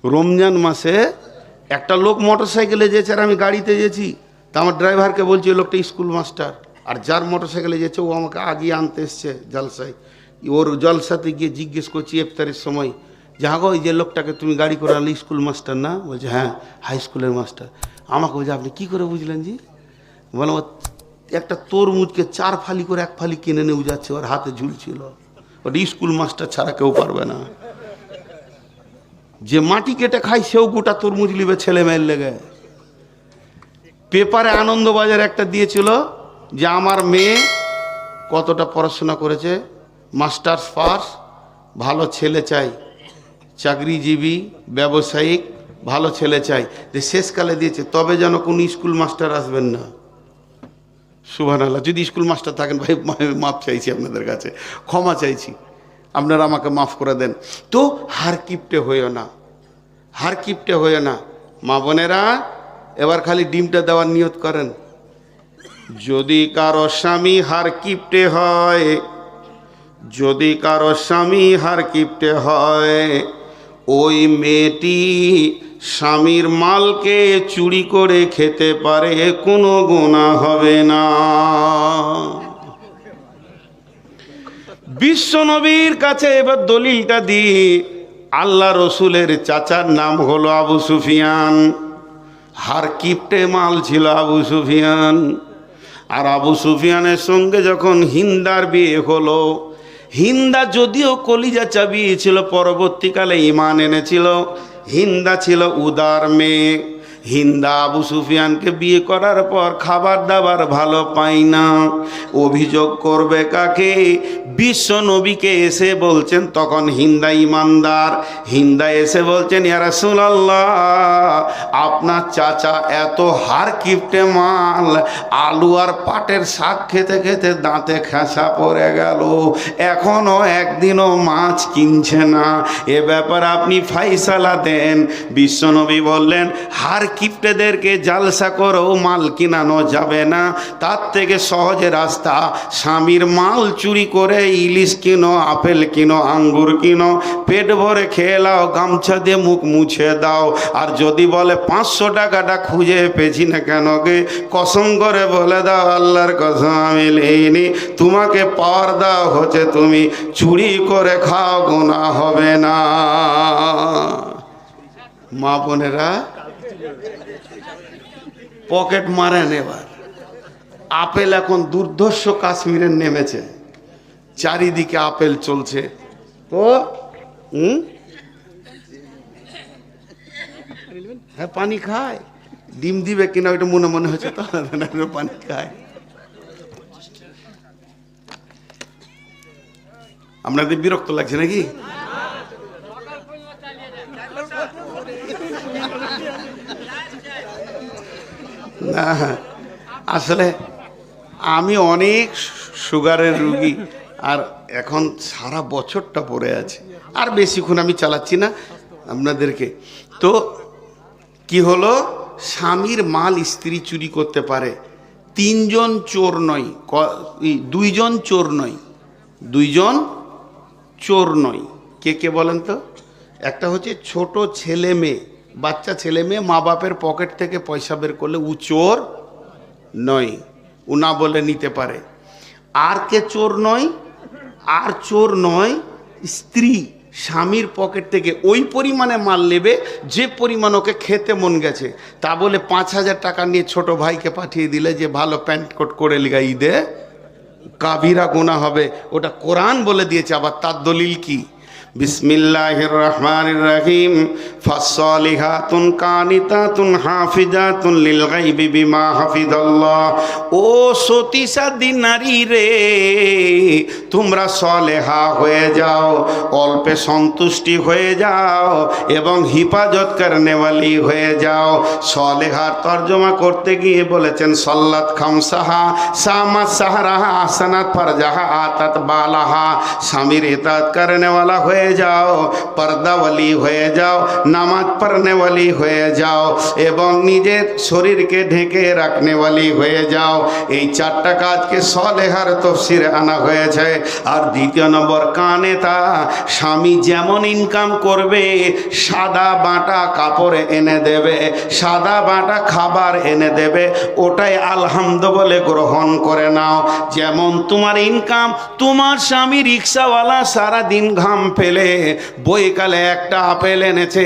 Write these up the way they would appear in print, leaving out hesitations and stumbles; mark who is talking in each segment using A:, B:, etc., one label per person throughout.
A: রমজান মাসে একটা লোক মোটর সাইকেলে যেছে আর আমি গাড়িতে যেছি, তা আমার ড্রাইভারকে বলছি ওই লোকটা স্কুল মাস্টার, আর যার মোটর সাইকেলে যেছে ও আমাকে আগিয়ে আনতে এসছে জলসায়। ওর জলসাতে গিয়ে জিজ্ঞেস করছি ইফতারের সময় যে হ্যাঁ গো এই যে লোকটাকে তুমি গাড়ি করে আনলে স্কুল মাস্টার না? বলছে হ্যাঁ হাই স্কুলের মাস্টার। আমাকে বলছে আপনি কী করে বুঝলেন জি? বললাম একটা তরমুজকে 4 ফালি করে 1 ফালি কিনে নিয়ে যাচ্ছে, ওর হাতে ঝুলছিল। ওটা স্কুল মাস্টার ছাড়া কেউ পারবে না। যে মাটি কেটে খায় সেও গোটা তরমুজ নিবে ছেলে মেয়ের লেগে। পেপারে আনন্দবাজার একটা দিয়েছিল যে আমার মেয়ে কতটা পড়াশোনা করেছে, মাস্টার্স পাস, ভালো ছেলে চাই, চাকরিজীবী ব্যবসায়িক ভালো ছেলে চাই। যে শেষকালে দিয়েছে তবে যেন কোন স্কুল মাস্টার আসবেন না। সুবহানাল্লাহ। যদি স্কুল মাস্টার থাকেন ভাই মাফ চাইছি আপনাদের কাছে, ক্ষমা চাইছি, আপনারা আমাকে মাফ করে দেন। তো হার কিপটে হইও না, হার কিপটে হইও না। মা বোনেরা এবার খালি ডিমটা দেওয়ার নিয়ত করেন। যদি কারো স্বামী হার কিপটে হয়, যদি কারো স্বামী হার কিপটে হয়, ওই মেয়েটি স্বামীর মালকে চুরি করে খেতে পারে, কোনো গুনাহ হবে না। বিশ্ব নবীর কাছে এবার দলিলটা দিই। আল্লাহ রসুলের চাচার নাম হলো আবু সুফিয়ান, হার কিপটে মাল ছিল আবু সুফিয়ান। আর আবু সুফিয়ানের সঙ্গে যখন হিন্দার বিয়ে হলো, হিন্দা যদিও কলিজা চাবিয়ে ছিল, পরবর্তীকালে ঈমান এনেছিল। হিন্দা ছিল উদার মেয়ে। হিন্দা আবু সুফিয়ানকে বিয়ে করার পর খাবার দাবার ভালো পাই না। অভিযোগ করবে কাকে? বিশ্ব নবীকে এসে বলছেন, তখন হিন্দা ইমানদার। হিন্দা এসে বলছেন ইয়া রাসূলুল্লাহ, আপনার চাচা এত হার কিপটে মাল, আলু আর পাটের শাক খেতে খেতে দাঁতে খেসা পড়ে গেল, এখনো একদিনও মাছ কিনছে না, এ ব্যাপারে আপনি ফাইসালা দেন। বিশ্বনবী বললেন হার কিপটেদেরকে জালসা করেও মাল কিনানো যাবে না, তার থেকে সহজে রাস্তা, স্বামীর মাল চুরি করে ইলিশ কিনো, আপেল কিনো, আঙ্গুর কিনো, পেট ভরে খেয়ে নাও, গামছা দিয়ে মুখ মুছে দাও। আর যদি বলে 500 টাকাটা খুঁজে পেয়েছি না কেন গে, কসম করে বলে দাও আল্লাহর কসম আমি লইনি, তোমাকে পাওয়ার দাও হচ্ছে তুমি চুরি করে খাও, গুনাহ হবে না। মা বোনেরা পকেট মারেন। এবার আপেল এখন দুর্ধর্ষ কাশ্মীরে নেমেছে, চারিদিকে আপেল চলছে। তো হ্যাঁ পানি খায়, ডিম দিবে কিনা ওইটা মনে মনে হচ্ছে, তো পানি খায়। আপনাদের বিরক্ত লাগছে নাকি? না আসলে আমি অনেক সুগারের রুগী, আর এখন সারা বছরটা পড়ে আছে, আর বেশিক্ষণ আমি চালাচ্ছি না আপনাদেরকে। তো কি হলো, স্বামীর মাল স্ত্রী চুরি করতে পারে। 3 জন চোর নয়, 2 জন চোর নয়, 2 জন চোর নয়। কে কে বলেন তো? একটা হচ্ছে ছোট ছেলে মেয়ে, বাচ্চা ছেলে মেয়ে মা বাপের পকেট থেকে পয়সা বের করলে ও চোর নয়, ও না বলে নিতে পারে। আর কে চোর নয়? আর চোর নয় স্ত্রী স্বামীর পকেট থেকে ওই পরিমাণে মাল নেবে যে পরিমাণ ওকে খেতে মন গেছে, তা বলে 5000 টাকা নিয়ে ছোট ভাইকে পাঠিয়ে দিলে যে ভালো প্যান্ট কোট করে লিগাই দে, কাবিরা গুনাহ হবে। ওটা কোরআন বলে দিয়েছে। আবার তার দলিল কি? বিসমিল্লাহির রহমানির রহিম, ফাসসালিহাতুন কানিতাতুন হাফিজাতুন লিল গায়বি বিমা হাফিজাল্লাহ। ও সতীসাধী নারী রে, তোমরা সলেহা হয়ে যাও, অল্পে সন্তুষ্টি হয়ে যাও এবং হিফাজত করনেওয়ালি হয়ে যাও। সলেহার তর্জমা করতে গিয়ে বলেছেন সল্লাত খামসাহা, সামাত সাহারাহা, আসানাত ফারজাহা, আতাত বালাহা। স্বামীর ইতাআত করনেওয়ালা হয়ে হয়ে যাও, পর্দাওয়ালি হয়ে যাও, নামাজ পড়নেওয়ালি হয়ে যাও এবং নিজের শরীরকে ঢেকে রাখনেওয়ালি হয়ে যাও। এই চারটা কাজকে সলেহার তফসিরে আনা হয়েছে। আর দ্বিতীয় নম্বর, কানে তা স্বামী যেমন ইনকাম করবে, সাদা বাটা কাপড় এনে দেবে, সাদা বাটা খাবার এনে দেবে, ওটাই আলহামদু বলে গ্রহণ করে নাও। যেমন তোমার ইনকাম, তোমার স্বামী রিক্সাওয়ালা সারাদিন ঘাম ফেলে বইকালে একটা আপেল এনেছে,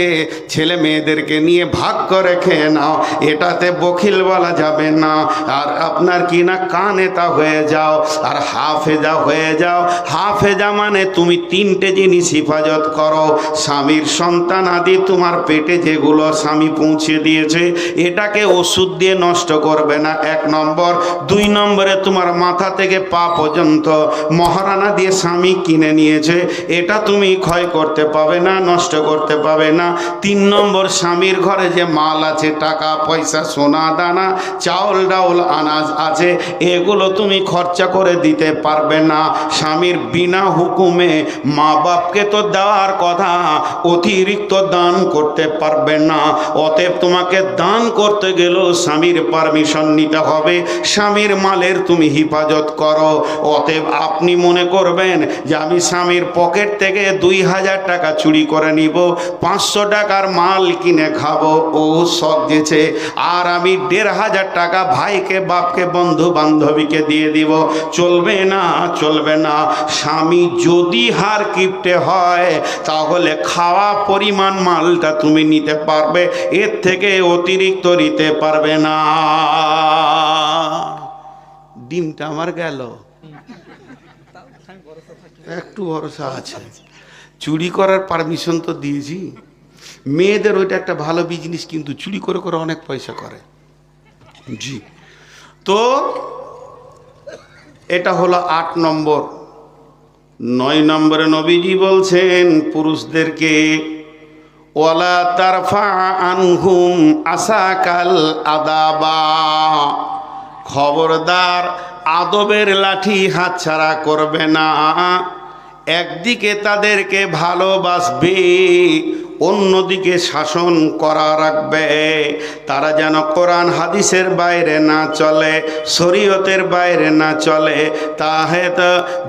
A: ছেলে মেয়েদেরকে নিয়ে ভাগ করে খেয়ে নাও, এটাতে বখিল বলা যাবে না। আর আপনার কি না কানেতা হয়ে যাও আর হাফেজা হয়ে যাও। হাফেজা মানে তুমি তিনটে জিনিস হিফাজত করো। স্বামীর সন্তান আদি তোমার পেটে যেগুলো স্বামী পৌঁছে দিয়েছে, এটাকে ওষুধ দিয়ে নষ্ট করবে না, 1 নম্বর। 2 নম্বরে তোমার মাথা থেকে পা পর্যন্ত মহারানা দিয়ে স্বামী কিনে নিয়েছে, এটা তুমি ক্ষয় করতে পাবে না, নষ্ট করতে পাবে না। 3 নম্বর, স্বামীর ঘরে যে মাল আছে, টাকা পয়সা, সোনা দানা, চাউল ডাউল, আনাজ আছে, এগুলো তুমি খরচা করে দিতে পারবে না। স্বামীর বিনা হুকুমে মা বাপকে তো দেওয়ার কথা, অতিরিক্ত দান করতে পারবে না। অতএব তোমাকে দান করতে গেলেও স্বামীর পারমিশন নিতে হবে। স্বামীর মালের তুমি হিফাজত করো। অতএব আপনি মনে করবেন যে আমি স্বামীর পকেট থেকে 2000 টাকা চুরি করে নিব, 500 টাকার মাল কিনে খাবো, ও শখ দিয়েছে, আর আমি 1500 টাকা ভাইকে, বাপকে, বন্ধু বান্ধবীকে দিয়ে দিব, চলবে না, চলবে না। স্বামী যদি হার কিপটে হয়, তাহলে খাওয়া পরিমাণ মালটা তুমি নিতে পারবে, এর থেকে অতিরিক্ত নিতে পারবে না। ডিমটা আমার গেল, একটু ভরসা আছে। চুরি করার পারমিশন তো দিয়েছি। মেয়েদের ওইটা একটা ভালো বিজনেস, কিন্তু চুরি করে করে অনেক পয়সা করে। জি, তো এটা হলো 8 নম্বর। 9 নম্বরে নবীজি বলছেন পুরুষদেরকে, ওয়ালা তারফা আনহুম আসাকাল আদাবা, খবরদার আদবের লাঠি হাতছাড়া করবে না। একদিকে তাদেরকে ভালোবাসবে, অন্যদিকে শাসন করা রাখবে। তারা যেন কোরআন হাদিসের বাইরে না চলে, শরীয়তের বাইরে না চলে।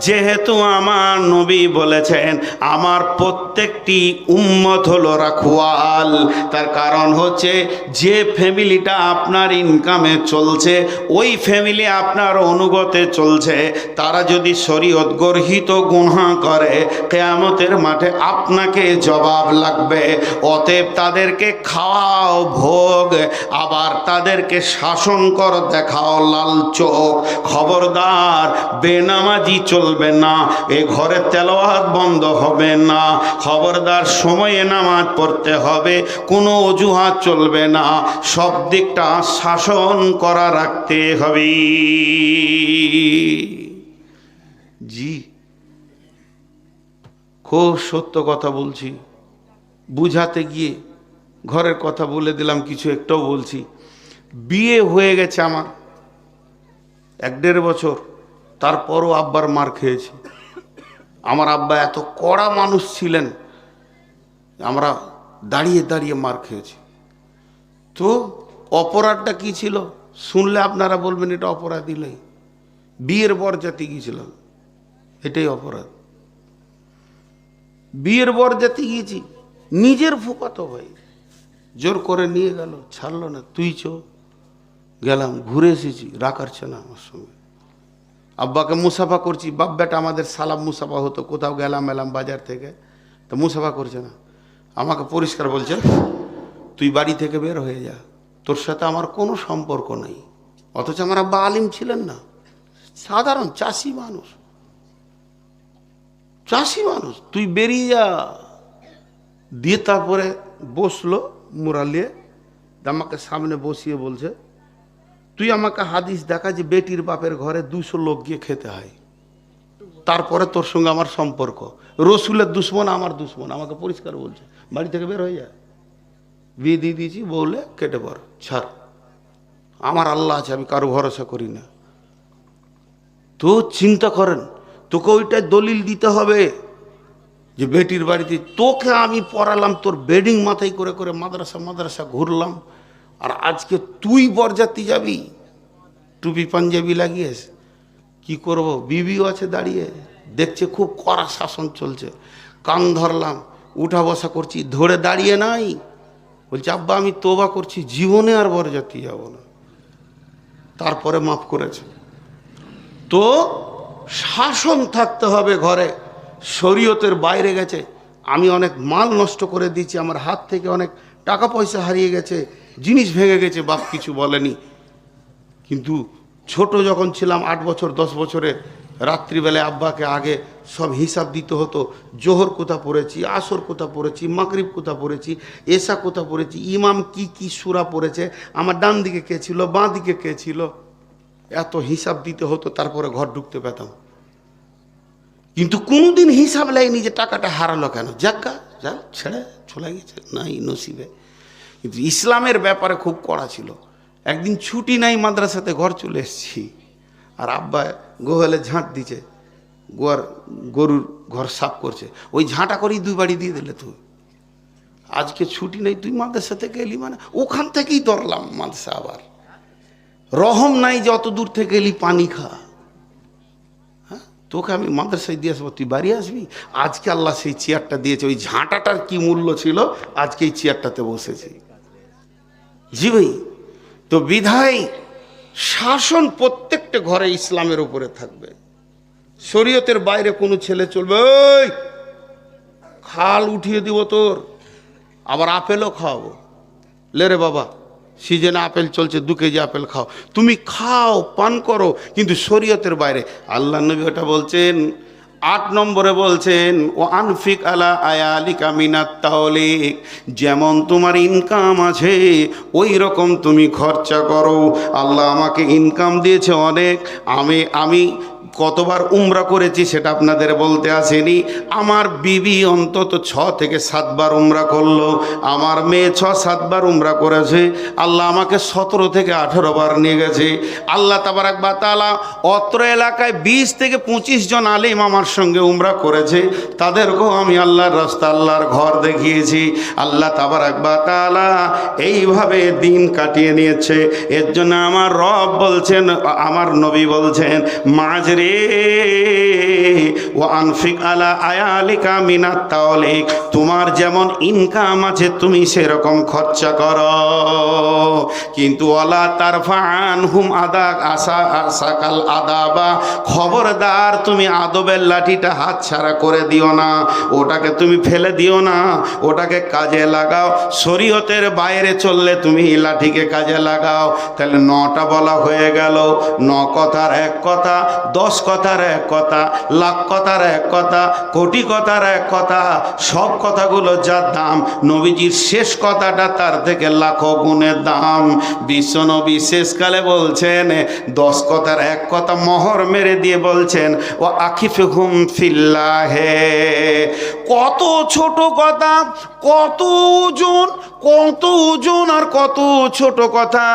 A: যেহেতু আমার নবী বলেছেন আমার প্রত্যেকটি উম্মত হলো রাখওয়াল, তার কারণ হচ্ছে যে ফ্যামিলিটা আপনার ইনকামে চলছে, ওই ফ্যামিলি আপনার অনুগতে চলছে, তারা যদি শরীয়ত গর্হিত গুনাহ করে, কিয়ামতের মাঠে আপনাকে জবাব লাগবে। অতএব তাদেরকে খাওয়াও ভোগ, আবার তাদেরকে শাসন কর, দেখাও লাল চোখ। খবরদার বেনামাজি চলবে না, এ ঘরে তেলাওয়াত বন্ধ হবে না। খবরদার সময়ে নামাজ পড়তে হবে, কোনো অজুহাত চলবে না, সব দিকটা শাসন করা রাখতে হবে। জি, খুব সত্য কথা বলছি। বুঝাতে গিয়ে ঘরের কথা বলে দিলাম, কিছু একটাও বলছি। বিয়ে হয়ে গেছে আমার 1-1.5 বছর, তারপরও আব্বার মার খেয়েছি। আমার আব্বা এত কড়া মানুষ ছিলেন, আমরা দাঁড়িয়ে দাঁড়িয়ে মার খেয়েছি। তো অপরাধটা কি ছিল শুনলে আপনারা বলবেন এটা অপরাধী নয়। বিয়ের বরযাত্রী গিয়েছিলাম, এটাই অপরাধ। বিয়ের বরযাত্রী গিয়েছি, নিজের ফুফাতো ভাই জোর করে নিয়ে গেল, ছাড়লো না, তুই চো। গেলাম, ঘুরে এসেছি, রাখাচ্ছে না আমার সঙ্গে। আব্বাকে মুসাফা করছি, বাপ বেটা আমাদের সালাম মুসাফা হতো, কোথাও গেলাম এলাম বাজার থেকে, তো মুসাফা করছে না। আমাকে পরিষ্কার বলছে, তুই বাড়ি থেকে বের হয়ে যা, তোর সাথে আমার কোনো সম্পর্ক নেই। অথচ আমার আব্বা আলিম ছিলেন না, সাধারণ চাষি মানুষ, চাষি মানুষ, তুই বেরিয়ে যা। দিয়ে তারপরে বসলো মুরালিয়ে, আমাকে সামনে বসিয়ে বলছে, তুই আমাকে হাদিস দেখা যে বেটির বাপের ঘরে 200 লোক গিয়ে খেতে হয়, তারপরে তোর সঙ্গে আমার সম্পর্ক। রসুলের দুশ্মন আমার দুশ্মন, আমাকে পরিষ্কার বলছে, বাড়ি থেকে বের হয়ে যায়। বিয়ে দিয়ে দিয়েছি, বললে কেটে পড়, ছাড়, আমার আল্লাহ আছে, আমি কারো ভরসা করি না। তো চিন্তা করেন, তোকে ওইটা দলিল দিতে হবে যে বেটির বাড়িতে তোকে আমি পড়ালাম, তোর বেডিং মাথায় করে করে মাদ্রাসা মাদ্রাসা ঘুরলাম, আর আজকে তুই বরযাত্রী যাবি টুপি পাঞ্জাবি লাগিয়েস, কি করব? বিবিও আছে দাঁড়িয়ে দেখছে, খুব কড়া শাসন চলছে, কান ধরলাম, উঠা বসা করছি, ধরে দাঁড়িয়ে নাই, বলছে আব্বা আমি তোবা করছি, জীবনে আর বরযাত্রী যাব না। তারপরে মাফ করেছে। তো শাসন থাকতে হবে ঘরে। শরীয়তের বাইরে গেছে, আমি অনেক মাল নষ্ট করে দিয়েছি, আমার হাত থেকে অনেক টাকা পয়সা হারিয়ে গেছে, জিনিস ভেঙে গেছে, বাপ কিছু বলেনি। কিন্তু ছোট যখন ছিলাম 8 বছর 10 বছরের, রাত্রিবেলায় আব্বাকে আগে সব হিসাব দিতে হতো, জোহর কোথা পড়েছি, আসর কোথা পড়েছি, মাগরিব কোথা পড়েছি, এশা কোথা পড়েছি, ইমাম কি কি সূরা পড়েছে, আমার ডান দিকে কে ছিল, বাঁ দিকে কে ছিল, এত হিসাব দিতে হতো, তারপরে ঘর ঢুকতে পেতাম। কিন্তু কোনোদিন হিসাব লাইনি যে টাকাটা হারালো কেন, যাক্কা যা ছেড়ে চলে গেছে, নাই নসিবে। কিন্তু ইসলামের ব্যাপারে খুব কড়া ছিল। একদিন ছুটি নাই মাদ্রাসাতে, ঘর চলে এসেছি, আর আব্বা গোহালে ঝাঁট দিছে, গরুর ঘর সাফ করছে, ওই ঝাঁটা করেই 2 বাড়ি দিয়ে দিলে। তুই আজকে ছুটি নেই, তুই মাদ্রাসা থেকে এলি, মানে ওখান থেকেই ধরলাম মাদ্রাসা। আবার রহম নাই যে অত দূর থেকে এলি, পানি খা, হ্যাঁ তোকে আমি মাদ্রাসায় দিয়ে আসবো, তুই বাড়ি আসবি। আজকে আল্লাহ সেই চেয়ারটা দিয়েছে, ওই ঝাঁটাটার কি মূল্য ছিল, আজকে এই চেয়ারটাতে বসেছি। জি ভাই, তো বিধায় শাসন প্রত্যেকটা ঘরে ইসলামের উপরে থাকবে। শরীয়তের বাইরে কোনো ছেলে চলবে, ওই খাল উঠিয়ে দিব তোর, আবার আপেলও খাওয়াবো, লে রে বাবা সিজনে আপেল চলছে, 2 কেজি আপেল খাও, তুমি খাও পান করো, কিন্তু শরীয়তের বাইরে। আল্লাহ নবী ওটা বলছেন। 8 নম্বরে বলছেন, ও আনফিক আলা আয়ালিকা মিনাত তাওলিক, যেমন তোমার ইনকাম আছে ওই রকম তুমি খরচা করো। আল্লাহ আমাকে ইনকাম দিয়েছে অনেক, আমি কতবার উমরা করেছি সেটা আপনাদের বলতে আসেনি। আমার বিবি অন্তত 6 থেকে 7 বার উমরা করলো, আমার মেয়ে 6-7 বার উমরা করেছে। আল্লাহ আমাকে 17 থেকে 18 বার নিয়ে গেছে। আল্লাহ তাবারাক ওয়া তাআলা অত্র এলাকায় 20 থেকে 25 জন আলেম আমার সঙ্গে উমরা করেছে, তাদেরকেও আমি আল্লাহর রাস্তা, আল্লাহর ঘর দেখিয়েছি। আল্লাহ তাবারাক ওয়া তাআলা এইভাবে দিন কাটিয়ে নিয়েছে। এর জন্য আমার রব বলছেন, আমার নবী বলছেন, মাঝরে ও আনফিক আলা আয়ালিকা মিনাত তাওলিক, তোমার যেমন ইনকাম আছে তুমি সেরকম খরচা করো, কিন্তু ওয়ালা তারফানহুম আসাকাল আদাবা, খবরদার তুমি আদবের লাঠিটা হাতছাড়া করে দিও না, ওটাকে তুমি ফেলে দিও না, ওটাকে কাজে লাগাও। শরীয়তের বাইরে চললে তুমি লাঠিকে কাজে লাগাও। তাহলে 9টা বলা হয়ে গেল। 9 কথার 1 কথা, 10 কথার 1 কথা, লাখ কথার 1 কথা, কোটি কথার 1 কথা, সব কথাগুলো যার দাম, নবীজির শেষ কথাটা তার থেকে লাখো গুণে দাম। বিশ্বনবী শেষকালে বলছেন, 10 কথার 1 কথা মোহর মেরে দিয়ে বলছেন, ও আখিফহুম ফিল্লাহে। কত ছোট কথা, কত ওজন আর কত ছোট কথা।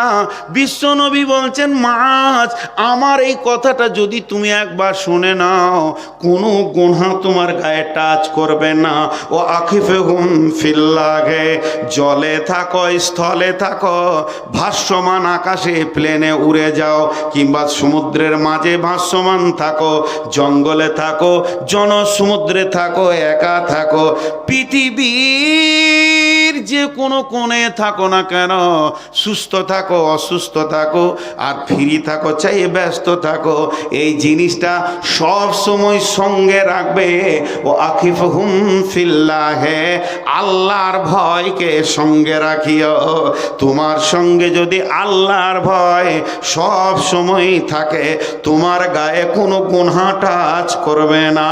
A: বিশ্বনবী বলছেন, মাছ আমার এই কথাটা যদি তুমি একবার শুনে নাও, কোনো গুনাহ তোমার গায়ে টাচ করবে না। ও আখিফহুম ফিল্লাহে, জলে থাকো, স্থলে থাকো, ভাসমান আকাশে প্লেনে উড়ে যাও, কিংবা সমুদ্রের মাঝে ভাসমান থাকো, জঙ্গলে থাকো, জনসমুদ্রে থাকো, একা থাকো, পৃথিবীর যে কোনো কোণে থাকো না কেন, সুস্থ থাকো অসুস্থ থাকো, আর ফ্রি থাকো চাই ব্যস্ত থাকো, এই জিনিসটা সব সময় সঙ্গে রাখবে। ও আখিফহুম ফিল্লাহে, আল্লাহর ভয়কে সঙ্গে রাখিও। তোমার সঙ্গে যদি আল্লাহর ভয় সব সময় থাকে, তোমার গায়ে কোনো গুনাহ টাচ করবে না।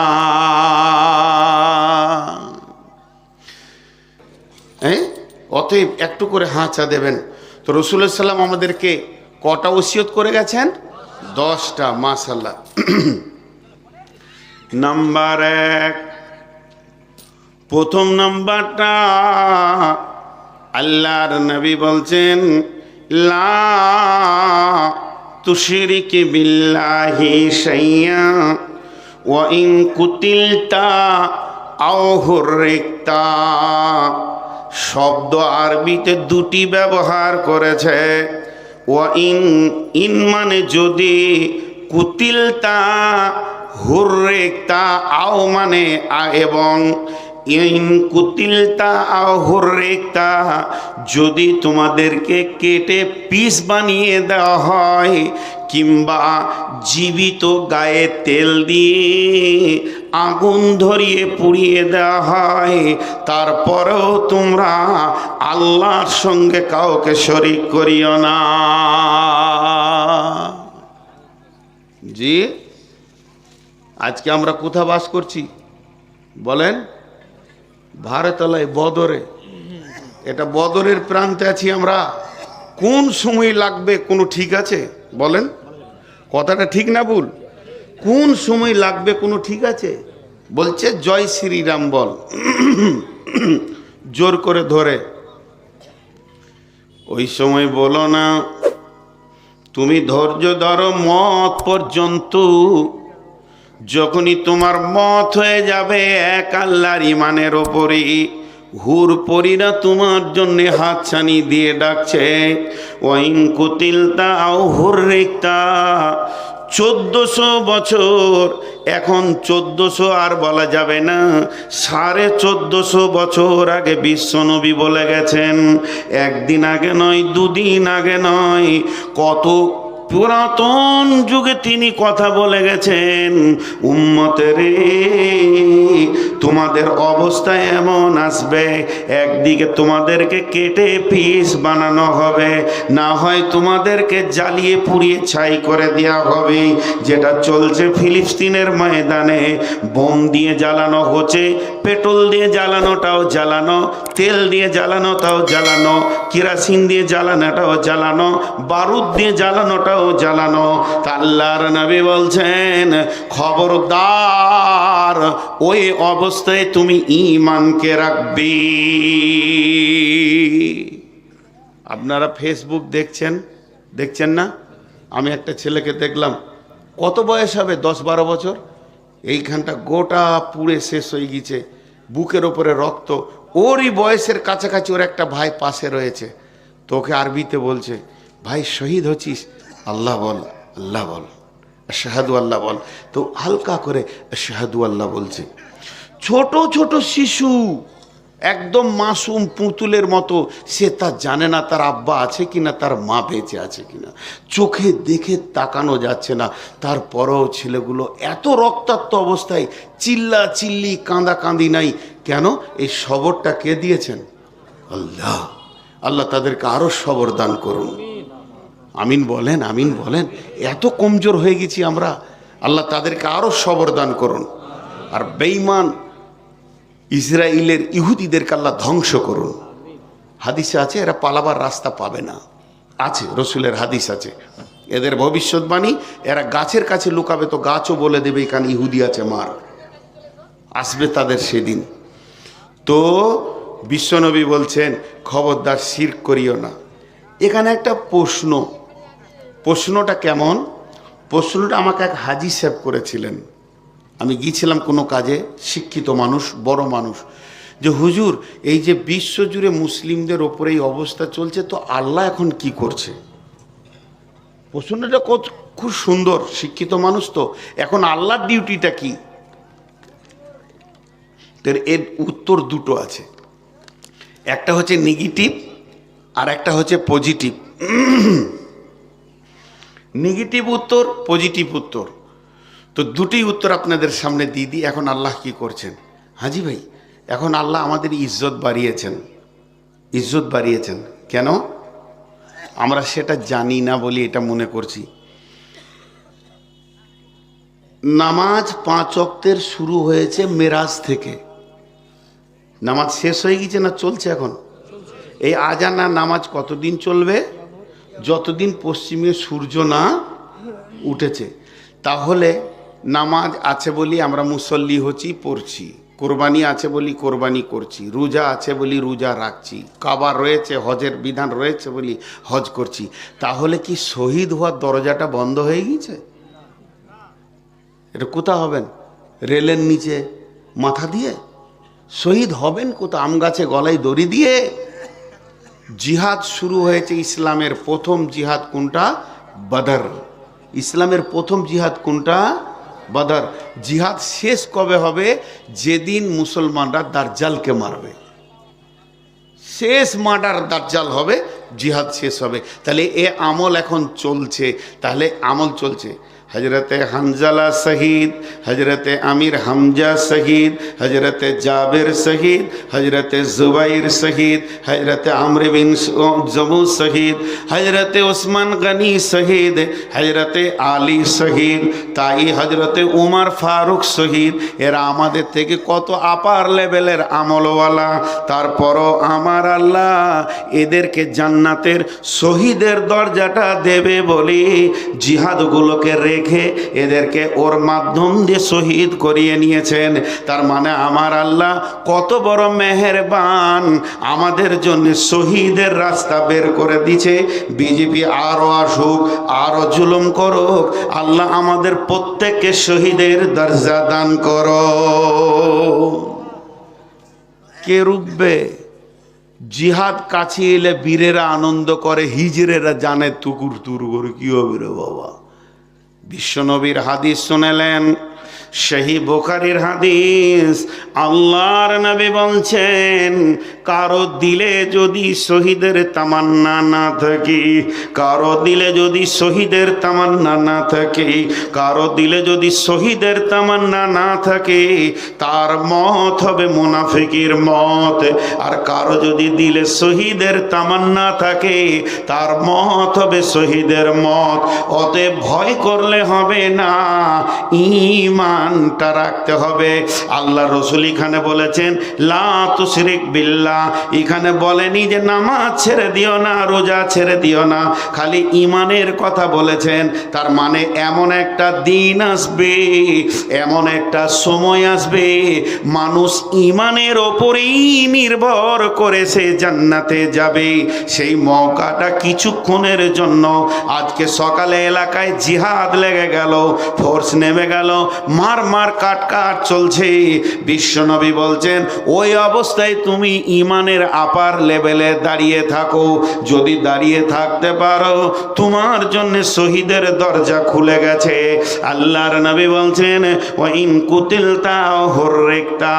A: অতএব একটু করে হাঁচা দেবেন। তো রাসূলুল্লাহ সাল্লাম আমাদেরকে কটা ওসিয়ত করে গেছেন? 10টা। মাশাআল্লাহ। নাম্বার 1, প্রথম নাম্বারটা আল্লাহর নবী বলছেন, লা তুশরিক বিল্লাহি শাইয়া ওয়া ইন কুতিলতা আও হুররিকতা শব্দ আরবিতে দুটি ব্যবহার করেছে। ওয়া ইন মানে যদি, কুতিলতা হুররিকতা আও মানে এবং, ইন কুতিলতা আও হুররিকতা যদি তোমাদেরকে কেটে পিস বানিয়ে দেওয়া হয়, কিংবা জীবিত গায়ে তেল দিয়ে আগুন ধরিয়ে পুড়িয়ে দেওয়া হয়, তারপরেও তোমরা আল্লাহর সঙ্গে কাউকে শরীক করিও না। জি, আজকে আমরা কোথা বাস করছি বলেন? ভারতলায়, বদরে। এটা বদরের প্রান্তে আছি আমরা। কোন সময় লাগবে কোনো ঠিক আছে বলেন? কথাটা ঠিক না ভুল? কোন সময় লাগবে কোনো ঠিক আছে? বলছে জয় শ্রীরাম বল, জোর করে ধরে। ওই সময় বলো না, তুমি ধৈর্য ধরো মত পর্যন্ত। যখনই তোমার মত হয়ে যাবে এক আল্লাহর ইমানের ওপরই, হুর পরীরা তোমার জন্য হাতছানি দিয়ে ডাকছে। ওয়াইন কুতিলতা আও হুররিকতা 1400 বছর, এখন 1400 আর বলা যাবে না, 1450 বছর আগে বিশ্বনবী বলে গেছেন। একদিন আগে নয়, দুদিন আগে নয়, কত পুরাতন যুগে তিনি কথা বলে গেছেন। উম্মতেরে, তোমাদের অবস্থা এমন আসবে, একদিকে তোমাদেরকে কেটে পিস বানানো হবে, না হয় তোমাদেরকে জ্বালিয়ে পুড়িয়ে ছাই করে দেওয়া হবে। যেটা চলছে ফিলিস্তিনের ময়দানে, বোম দিয়ে জ্বালানো হচ্ছে, পেট্রোল দিয়ে জ্বালানোটাও জ্বালানো, তেল দিয়ে জ্বালানোটাও জ্বালানো, কেরোসিন দিয়ে জ্বালানোটাও জ্বালানো, বারুদ দিয়ে জ্বালানোটাও জ্বালানো। আল্লাহর নবী বলছেন, খবরদার ওই অবস্থায় তুমি ঈমানকে রাখবি। আপনারা ফেসবুক দেখছেন না? আমি একটা ছেলেকে দেখলাম, কত বয়স হবে, 10-12 বছর, এইখানটা গোটা পুড়ে শেষ হয়ে গেছে, বুকের ওপরে রক্ত। ওরই বয়সের কাছাকাছি ওর একটা ভাই পাশে রয়েছে, তোকে আরবিতে বলছে, ভাই শহীদ হচ্ছিস, আল্লাহ বল, আল্লাহ বল, আশহাদু আল্লাহ বল। তো হালকা করে আশহাদু আল্লাহ বলছে। ছোট ছোট শিশু, একদম মাসুম পুতুলের মতো, সে তা জানে না তার আব্বা আছে কিনা, তার মা বেঁচে আছে কিনা, চোখে দেখে তাকানো যাচ্ছে না। তারপরেও ছেলেগুলো এত রক্তাক্ত অবস্থায় চিল্লা চিল্লি কাঁদা কাঁদি নাই কেন? এই সবরটা কে দিয়েছেন? আল্লাহ। আল্লাহ তাদেরকে আরো সবর দান করুন। আমিন বলেন, আমিন বলেন। এত কমজোর হয়ে গেছি আমরা, আল্লাহ তাদেরকে আরো সবর দান করুন। আর বেঈমান ইসরায়েলের ইহুদিদেরকে আল্লাহ ধ্বংস করুন। হাদিসে আছে এরা পালাবার রাস্তা পাবে না, আছে রসুলের হাদিস আছে। এদের ভবিষ্যৎবাণী, এরা গাছের কাছে লুকাবে তো গাছও বলে দেবে এখানে ইহুদি আছে, মার। আসবে তাদের সেদিন। তো বিশ্বনবী বলছেন, খবরদার শিরক করিও না। এখানে একটা প্রশ্নটা কেমন? প্রশ্নটা আমাকে এক হাজি সাহেব করেছিলেন। আমি গিয়েছিলাম কোনো কাজে, শিক্ষিত মানুষ, বড় মানুষ, যে হুজুর এই যে বিশ্বজুড়ে মুসলিমদের ওপরে এই অবস্থা চলছে, তো আল্লাহ এখন কি করছে? প্রশ্নটা খুব সুন্দর, শিক্ষিত মানুষ তো, এখন আল্লাহর ডিউটিটা কি? এর উত্তর দুটো আছে, একটা হচ্ছে নেগেটিভ আর একটা হচ্ছে পজিটিভ। নেগেটিভ উত্তর, পজিটিভ উত্তর। তো দুটি উত্তর আপনাদের সামনে দিয়ে দিই। এখন আল্লাহ কি করছেন? হাজি ভাই, এখন আল্লাহ আমাদের ইজ্জত বাড়িয়েছেন। কেন? আমরা সেটা জানি না বলি এটা মনে করছি। নামাজ 5 ওয়াক্তের শুরু হয়েছে মেরাজ থেকে। নামাজ শেষ হয়ে গেছে না চলছে এখন? এই আজান আর নামাজ কতদিন চলবে? যতদিন পশ্চিমে সূর্য না উঠেছে। তাহলে নামাজ আছে বলি আমরা মুসল্লি হচ্ছি, পড়ছি। কোরবানি আছে বলি কোরবানি করছি। রোজা আছে বলি রোজা রাখছি। কাবা রয়েছে, হজের বিধান রয়েছে বলি হজ করছি। তাহলে কি শহীদ হওয়ার দরজাটা বন্ধ হয়ে গেছে? এটা কোথা হবেন? রেলের নিচে মাথা দিয়ে? শহীদ হবেন কোথাও? আম গাছে গলায় দড়ি দিয়ে? জিহাদ শুরু হয়েছে ইসলামের প্রথম জিহাদ কোনটা? বদর। ইসলামের প্রথম জিহাদ কোনটা? বদর। জিহাদ শেষ কবে হবে? যেদিন মুসলমানরা দাজ্জালকে মারবে, শেষ মার্ডার দাজ্জাল হবে, জিহাদ শেষ হবে। তাহলে এ আমল এখন চলছে, তাহলে আমল চলছে। হজরতে হানজালা শহীদ, হজরতে আমির হামজা শহীদ, হজরতে জাবের শহীদ, হজরতে জুবাইর শহীদ, হজরতে আমর বিন জমু শহীদ, হজরতে ওসমান গনি শহীদ, হজরতে আলী শহীদ, তাই হজরতে উমর ফারুক শহীদ। এরা আমাদের থেকে কত আপার লেভেলের আমলওয়ালা। তারপরও আমার আল্লাহ এদেরকে জান্নাতের শহীদের দরজাটা দেবে বলে জিহাদগুলোকে রেখে এদেরকে ওর মাধ্যম দিয়ে শহীদ করিয়ে নিয়েছেন। তার মানে আমার আল্লাহ কত বড় মেহেরবান, আমাদের জন্য শহীদের রাস্তা বের করে দিছে। বিজেপি আরো আসুক, আরো জুলুম করুক, আল্লাহ আমাদের প্রত্যেককে শহীদের দরজা দান করো। কে রুখবে? জিহাদ কাছে এলে বীরেরা আনন্দ করে, হিজড়েরা জানে তুকুর তুর করে কি হবে রে বাবা। বিশ্বনবীর হাদিস শুনেলেন, সহি বুখারীর হাদিস। আল্লাহর নবী বলছেন, কারো দিলে যদি শহীদের তামান্না না থাকে, কারো দিলে যদি শহীদের তামান্না না থাকে, কারো দিলে যদি শহীদের তামান্না না থাকে, তার মত হবে মুনাফিকের মত। আর কারো যদি দিলে শহীদের তামান্না থাকে, তার মত হবে শহীদের মত। অতএব ভয় করলে হবে না, ঈমানটা রাখতে হবে। আল্লাহ রসুল এখানে বলেছেন লা তুশরিক বিল্লাহ। এখানে বলেনি যে নামাজ ছেড়ে দিও না, রোজা ছেড়ে দিও না, খালি ঈমানের কথা বলেছেন। তার মানে এমন একটা দিন আসবে, এমন একটা সময় আসবে, মানুষ ঈমানের ওপরেই নির্ভর করে সে জান্নাতে যাবে। সেই মৌকাটা কিছুক্ষণের জন্য। আজকে সকালে এলাকায় জিহাদ লেগে গেল, ফোর্স নেমে গেল, মার মার কাট কাট চলছে। বিশ্বনবী বলছেন ওই অবস্থায় তুমি ঈমানের আপার লেভেলে দাঁড়িয়ে থাকো। যদি দাঁড়িয়ে থাকতে পারো, তোমার জন্য শহীদের দরজা খুলে গেছে। আল্লাহর নবী বলছেন ওয়াইন কুতিলতা হুররিকতা,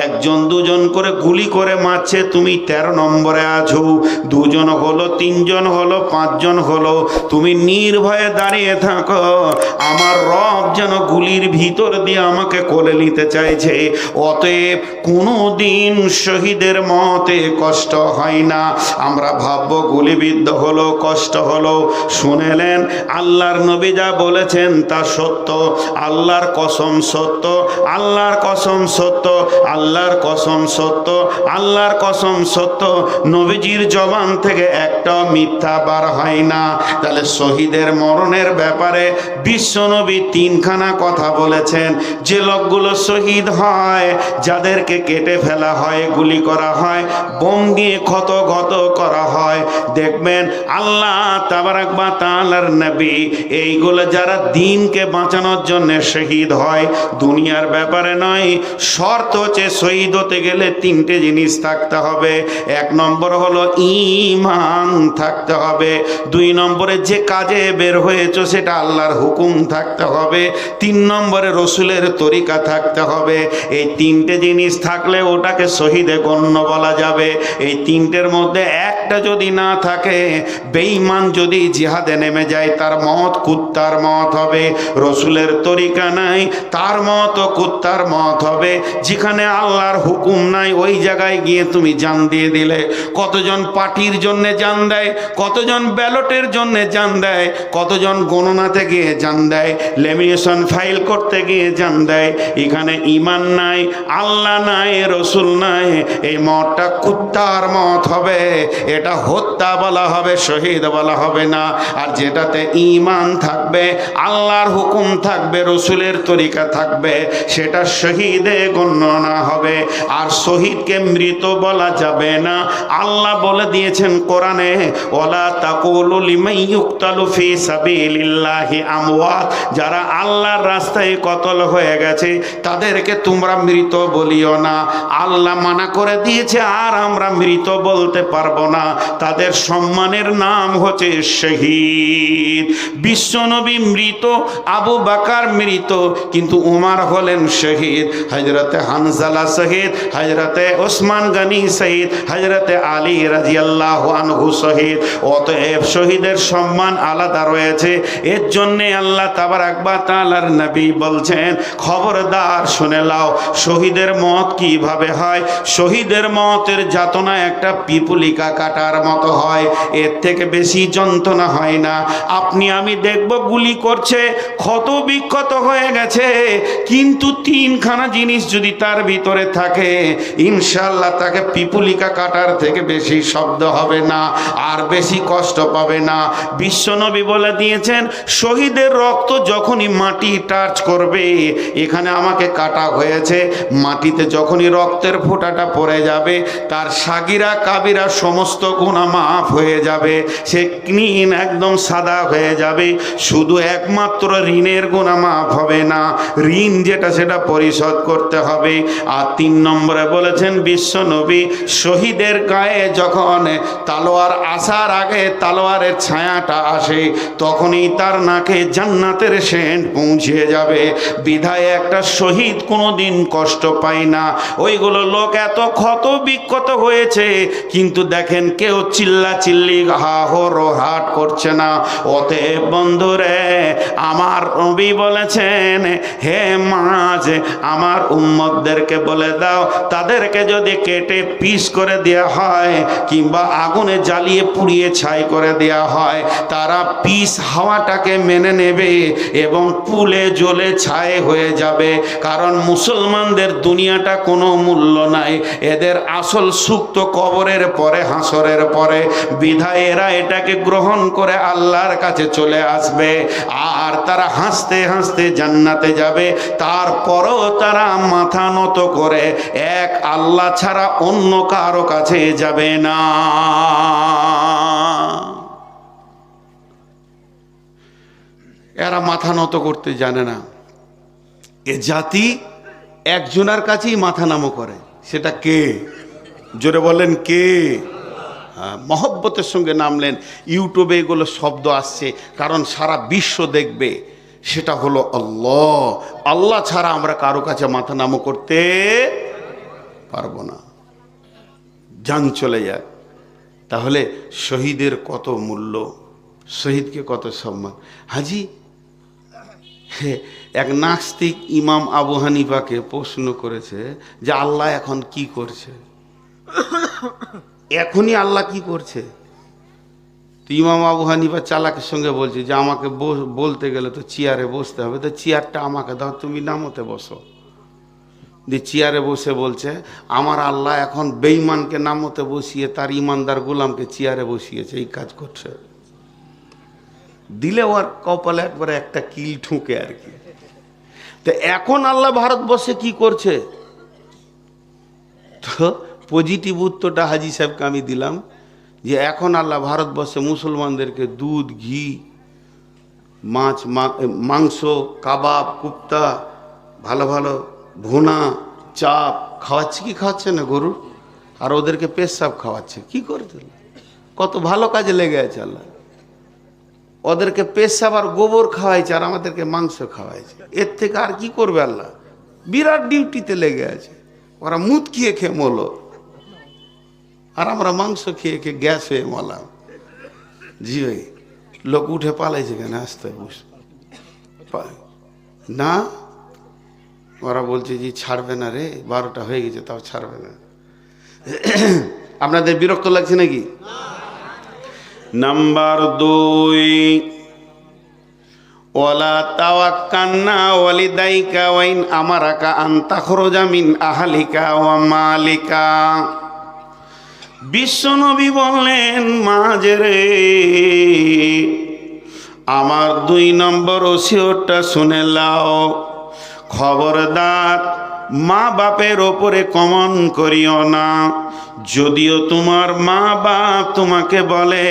A: একজন দুজন করে গুলি করে মারছে, তুমি 13 নম্বরে আছো। দুজন হলো, তিনজন হলো, পাঁচজন হলো, তুমি নির্ভয়ে দাঁড়িয়ে থাকো। আমার রব যেন গুলির ভিতর দিয়ে আমাকে কোলে নিতে চাইছে। অতএব কোনো দিন শহীদের মতে কষ্ট হয় না। আমরা ভাববো গুলিবিদ্ধ হলো, কষ্ট হলো। শুনেলেন আল্লাহর নবী যা বলেছেন তা সত্য। আল্লাহর কসম সত্য, আল্লাহর কসম সত্য, আল্লাহর কসম সত্য, আল্লাহর কসম সত্য। নবীজির জবান থেকে একটা মিথ্যা বার হয় না। তাহলে শহীদের মরণের ব্যাপারে বিশ্বনবী 3খানা কথা বলেছেন। যে লোকগুলো শহীদ হয়, যাদেরকে কেটে ফেলা হয়, গুলি করা হয়, বোম দিয়ে ক্ষত করা হয়, দেখবেন আল্লাহ তাবারাক ওয়া তাআলার নবী এইগুলো যারা দ্বীনকে বাঁচানোর জন্য শহীদ হয়, দুনিয়ার ব্যাপারে নয়, শর্ত হচ্ছে শহীদ হতে গেলে 3টে জিনিস থাকতে হবে। 1 নম্বর হলো ঈমান থাকতে হবে। 2 নম্বরে যে কাজে বের হয়েছে সেটা আল্লাহর হুকুম থাকতে হবে। 3 নম্বরে রসুলের তরিকা থাকতে হবে। এই 3টে জিনিস থাকলে ওটাকে শহীদে গণ্য বলা যাবে। এই 3টের মধ্যে একটা যদি না থাকে, বেঈমান যদি জিহাদে নেমে যায়, তার মত কুত্তার মত হবে। রসুলের তরিকা নাই, তার মত কুত্তার মত হবে। যেখানে আল্লাহর হুকুম নাই, ওই জায়গায় গিয়ে তুমি জান দিয়ে দিলে। কতজন পার্টির জন্য জান দেয়, কতজন ব্যালটের জন্য জান দেয়, কতজন গণনাতে গিয়ে জান দেয়, লেমিনেশন ফাইল করতে গিয়ে জান দেয়। এখানে ঈমান নাই, আল্লাহ নাই, রসুল নাই, এই মতটা কুত্তার মত হবে। এটা হত্যা শুহাদা বলা হবে, শহীদ বলা হবে না। আর যেটাতে ঈমান থাকবে, আল্লাহর হুকুম থাকবে, রসুলের তরিকা থাকবে, সেটা শহীদে গণ্য হবে। আর শহীদকে মৃত বলা যাবে না। আল্লাহ বলে দিয়েছেন কোরআনে, ওয়ালা তাকুলু লিমান ইউকতালু ফি সাবিলিল্লাহি আমওয়াত, যারা আল্লাহর রাস্তায় কতল হয়ে গেছে তাদেরকে তোমরা মৃত বলিও না। আল্লাহ মানা করে দিয়েছে, আর আমরা মৃত বলতে পারবো না। তাদের সম্মানের নাম হচ্ছে শহীদ। বিশ্বনবী মৃত, আবু বকর মৃত, কিন্তু উমর হলেন শহীদ, হযরতে হানজালা শহীদ, হযরতে ওসমান গনি শহীদ, হযরতে আলী রাদিয়াল্লাহু আনহু শহীদ। অতএব শহীদের সম্মান আলাদা রয়েছে। এর জন্যে আল্লাহ তাবারাক ওয়া তাআলার নবী বলছেন, খবরদার শুনে নাও শহীদের মত কিভাবে হয়। শহীদের মতের যাতনা একটা পিপুলিকা কাটার মতো হয়, এর থেকে বেশি যন্ত্রণা হয় না। আপনি আমি দেখব গুলি করছে, ক্ষত বিক্ষত হয়ে গেছে, কিন্তু তিনখানা জিনিস যদি তার ভিতরে থাকে, ইনশাআল্লাহ তাকে পিপুলিকা কাটার থেকে বেশি শব্দ হবে না, আর বেশি কষ্ট পাবে না। বিশ্বনবী বলে দিয়েছেন, শহীদের রক্ত যখনই মাটি টাচ করবে, এখানে আমাকে কাটা হয়েছে, মাটিতে যখনই রক্তের ফোঁটাটা পড়ে যাবে, তার সাগিরা কাবিরা সমস্ত গুনাহ মাফ হয়ে যাবে, সে ক্লিন একদম সাদা হয়ে যাবে। শুধু একমাত্র ঋণের গুনাহ মাফ হবে না, ঋণ যেটা সেটা পরিশোধ করতে হবে। আর 3 নম্বরে বলেছেন বিশ্বনবী, শহীদের গায়ে যখন তালোয়ার আসার আগে তালোয়ারের ছায়াটা আসে, তখনই তার নাকে জান্নাতের সেন্ট পৌঁছে যাবে। বিধায় একটা শহীদ কোনোদিন কষ্ট পায় না। ওইগুলো লোক এত ক্ষত বিক্ষত হয়েছে, কিন্তু দেখেন কেউ চিল্লা চিল্লি হাট করছে না। অতএব বন্ধুরে, আমার নবী বলেছেন, হে মাঝ আমার উম্মতদেরকে বলে দাও, তাদেরকে যদি কেটে পিস করে দেয়া হয় কিংবা আগুনে জ্বালিয়ে পুড়িয়ে ছাই করে দেয়া হয়, তারা পিস হাওয়াটাকে মেনে নেবে এবং পুলে জ্বলে ছাই হয়ে যাবে। কারণ মুসলমানদের দুনিয়াটা কোনো মূল্য নাই, এদের আসল সুখ তো কবরের পরে, হাসরের পরে। বিধায় এরা এটাকে গ্রহণ করে আল্লাহর কাছে চলে আসবে, আর তারা হাসতে হাসতে জান্নাতে যাবে। তারপরও তারা মাথা নত করে এক আল্লাহ ছাড়া অন্য কারো কাছে যাবে না। এরা মাথা নত করতে জানে না। এ জাতি একজনের কাছেই মাথা নামো করে, সেটা কে? জোরে বলেন কে? মহব্বতের সঙ্গে নামলেন। ইউটিউবে এগুলো শব্দ আসছে, কারণ সারা বিশ্ব দেখবে। সেটা হলো আল্লাহ। আল্লাহ ছাড়া আমরা কারো কাছে মাথা নামো করতে পারবো না। জান চলে যায়। তাহলে শহীদের কত মূল্য, শহীদকে কত সম্মান। হাজি, এক নাস্তিক ইমাম আবু হানিফাকে প্রশ্ন করেছে যে আল্লাহ এখন কি করছে, এখনই আল্লাহ কি করছে? তো ইমাম আবু হানিফা চালাকের সঙ্গে বলছে যে আমাকে বলতে গেলে তো চেয়ারে বসতে হবে, তো চেয়ারটা আমাকে দাও, তুমি নামতে বসো। দিয়ে চেয়ারে বসে বলছে, আমার আল্লাহ এখন বেঈমানকে নামতে বসিয়ে তার ইমানদার গোলামকে চেয়ারে বসিয়েছে, এই কাজ করছে। দিলে ওর কপালে একবারে একটা কিল ঠুকে আর কি। তো এখন আল্লাহ ভারতবর্ষে কি করছে? তো পজিটিভ উত্তরটা হাজি সাহেবকে আমি দিলাম যে এখন আল্লাহ ভারতবর্ষে মুসলমানদেরকে দুধ, ঘি, মাছ, মাংস, কাবাব, কুপ্তা, ভালো ভালো ভুনা, চাপ খাওয়াচ্ছে। কি খাওয়াচ্ছে না গরুর? আর ওদেরকে পেশাব খাওয়াচ্ছে। কি করছে? কত ভালো কাজে লেগে আছে আল্লাহ। ওদেরকে পেশাব আর গোবর খাওয়াইছে, আর আমাদেরকে মাংস খাওয়াইছে। এর থেকে আর কি করবে আল্লাহ? বিরাট ডিউটিতে লেগে আছে। ওরা মুদ খেয়ে খেয়ে মলো, আর আমরা মাংস খেয়ে খেয়ে গ্যাস হয়ে মলাম। জি ভাই, লোক উঠে পালাইছে কেন? আসতে না, ওরা বলছে যে ছাড়বে না রে, 12টা হয়ে গেছে তাও ছাড়বে না। আপনাদের বিরক্ত লাগছে নাকি? নাম্বার 2, ওয়ালা তাওয়াক্কালনা ওয়ালিদাইকা ওয়াইন আমারাকা আন তাখরুজা মিন আহলিকা ওয়া মালিকা। বিশ্বনবী বললেন, মাঝে রে, আমার 2 নম্বর ওসিয়তটা শুনে লাও। খবরদার মা বাপের ওপরে কমন করিও না। যদিও তোমার মা বাপ তোমাকে বলে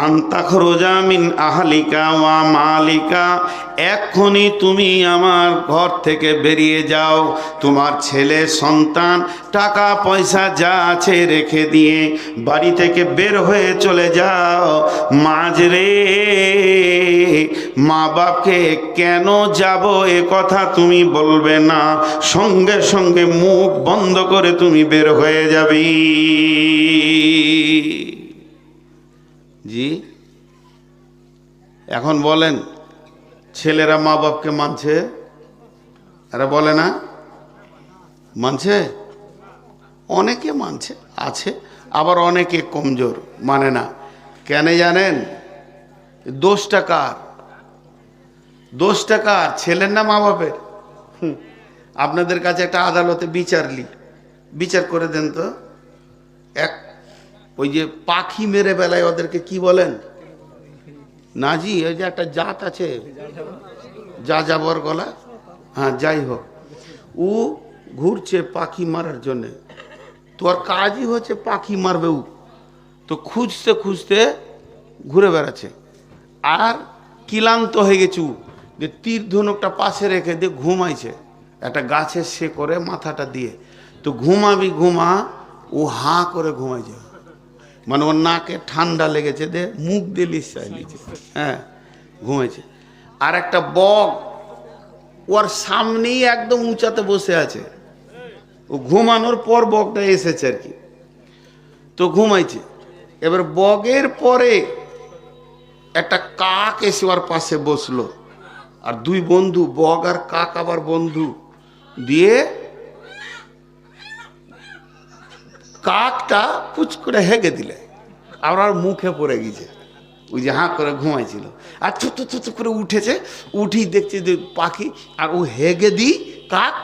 A: আন্তাখরুজা মিন আহলিকা ওয়া মালিকা, এক্ষুনি তুমি আমার ঘর থেকে বেরিয়ে যাও, তোমার ছেলে সন্তান টাকা পয়সা যা আছে রেখে দিয়ে বাড়ি থেকে বের হয়ে চলে যাও। মাঝরে মা বাপকে কেন যাব এ কথা তুমি বলবে না, সঙ্গে সঙ্গে মুখ বন্ধ করে তুমি বের হয়ে যাবি। জি, এখন বলেন ছেলেরা মা বাপকে মানছে? এরা বলে না মানছে? অনেকে মানছে আছে, আবার অনেকে কমজোর মানে না। কেন জানেন? দোষটা কার? দোষটা কার? ছেলের না মা বাপের? আপনাদের কাছে একটা আদালতে বিচার করে দেন তো। ওই যে পাখি মেরে বেলায় ওদেরকে কি বলেন? না জি, ওই যে একটা জাত আছে, যা যাবর গলা, হ্যাঁ যাই হোক, ও ঘুরছে পাখি মারার জন্যে। তোর কাজই হচ্ছে পাখি মারবে। ও তো খুঁজতে খুঁজতে ঘুরে বেড়াচ্ছে, আর ক্লান্ত হয়ে গেছে। যে তীর ধনুকটা পাশে রেখে দিয়ে ঘুমাইছে একটা গাছের শেকড়ে মাথাটা দিয়ে। তো ঘুমাবি ঘুমা, ও হাঁ করে ঘুমাইছে, মানে ওর নাকে ঠান্ডা লেগেছে, দে মুখ দিয়ে লিসাই লিছে, হ্যাঁ ঘুমাইছে। আর একটা বক ওর সামনেই একদম উঁচাতে বসে আছে। ও ঘুমানোর পর বকটা এসেছে আর কি, তো ঘুমাইছে। এবার বগের পরে একটা কাক এসে ওর পাশে বসলো, আর 2 বন্ধু, বগ আর কাক আবার বন্ধু দিয়ে কাকটা পুচ করে হেগে দিলে, আর মুখে পড়ে গেছে। ওই যে হাঁ করে ঘুমাইছিল, আর ছোট ছোট করে উঠেছে, উঠি দেখছে যে পাখি, আর ও হেগে দি কাক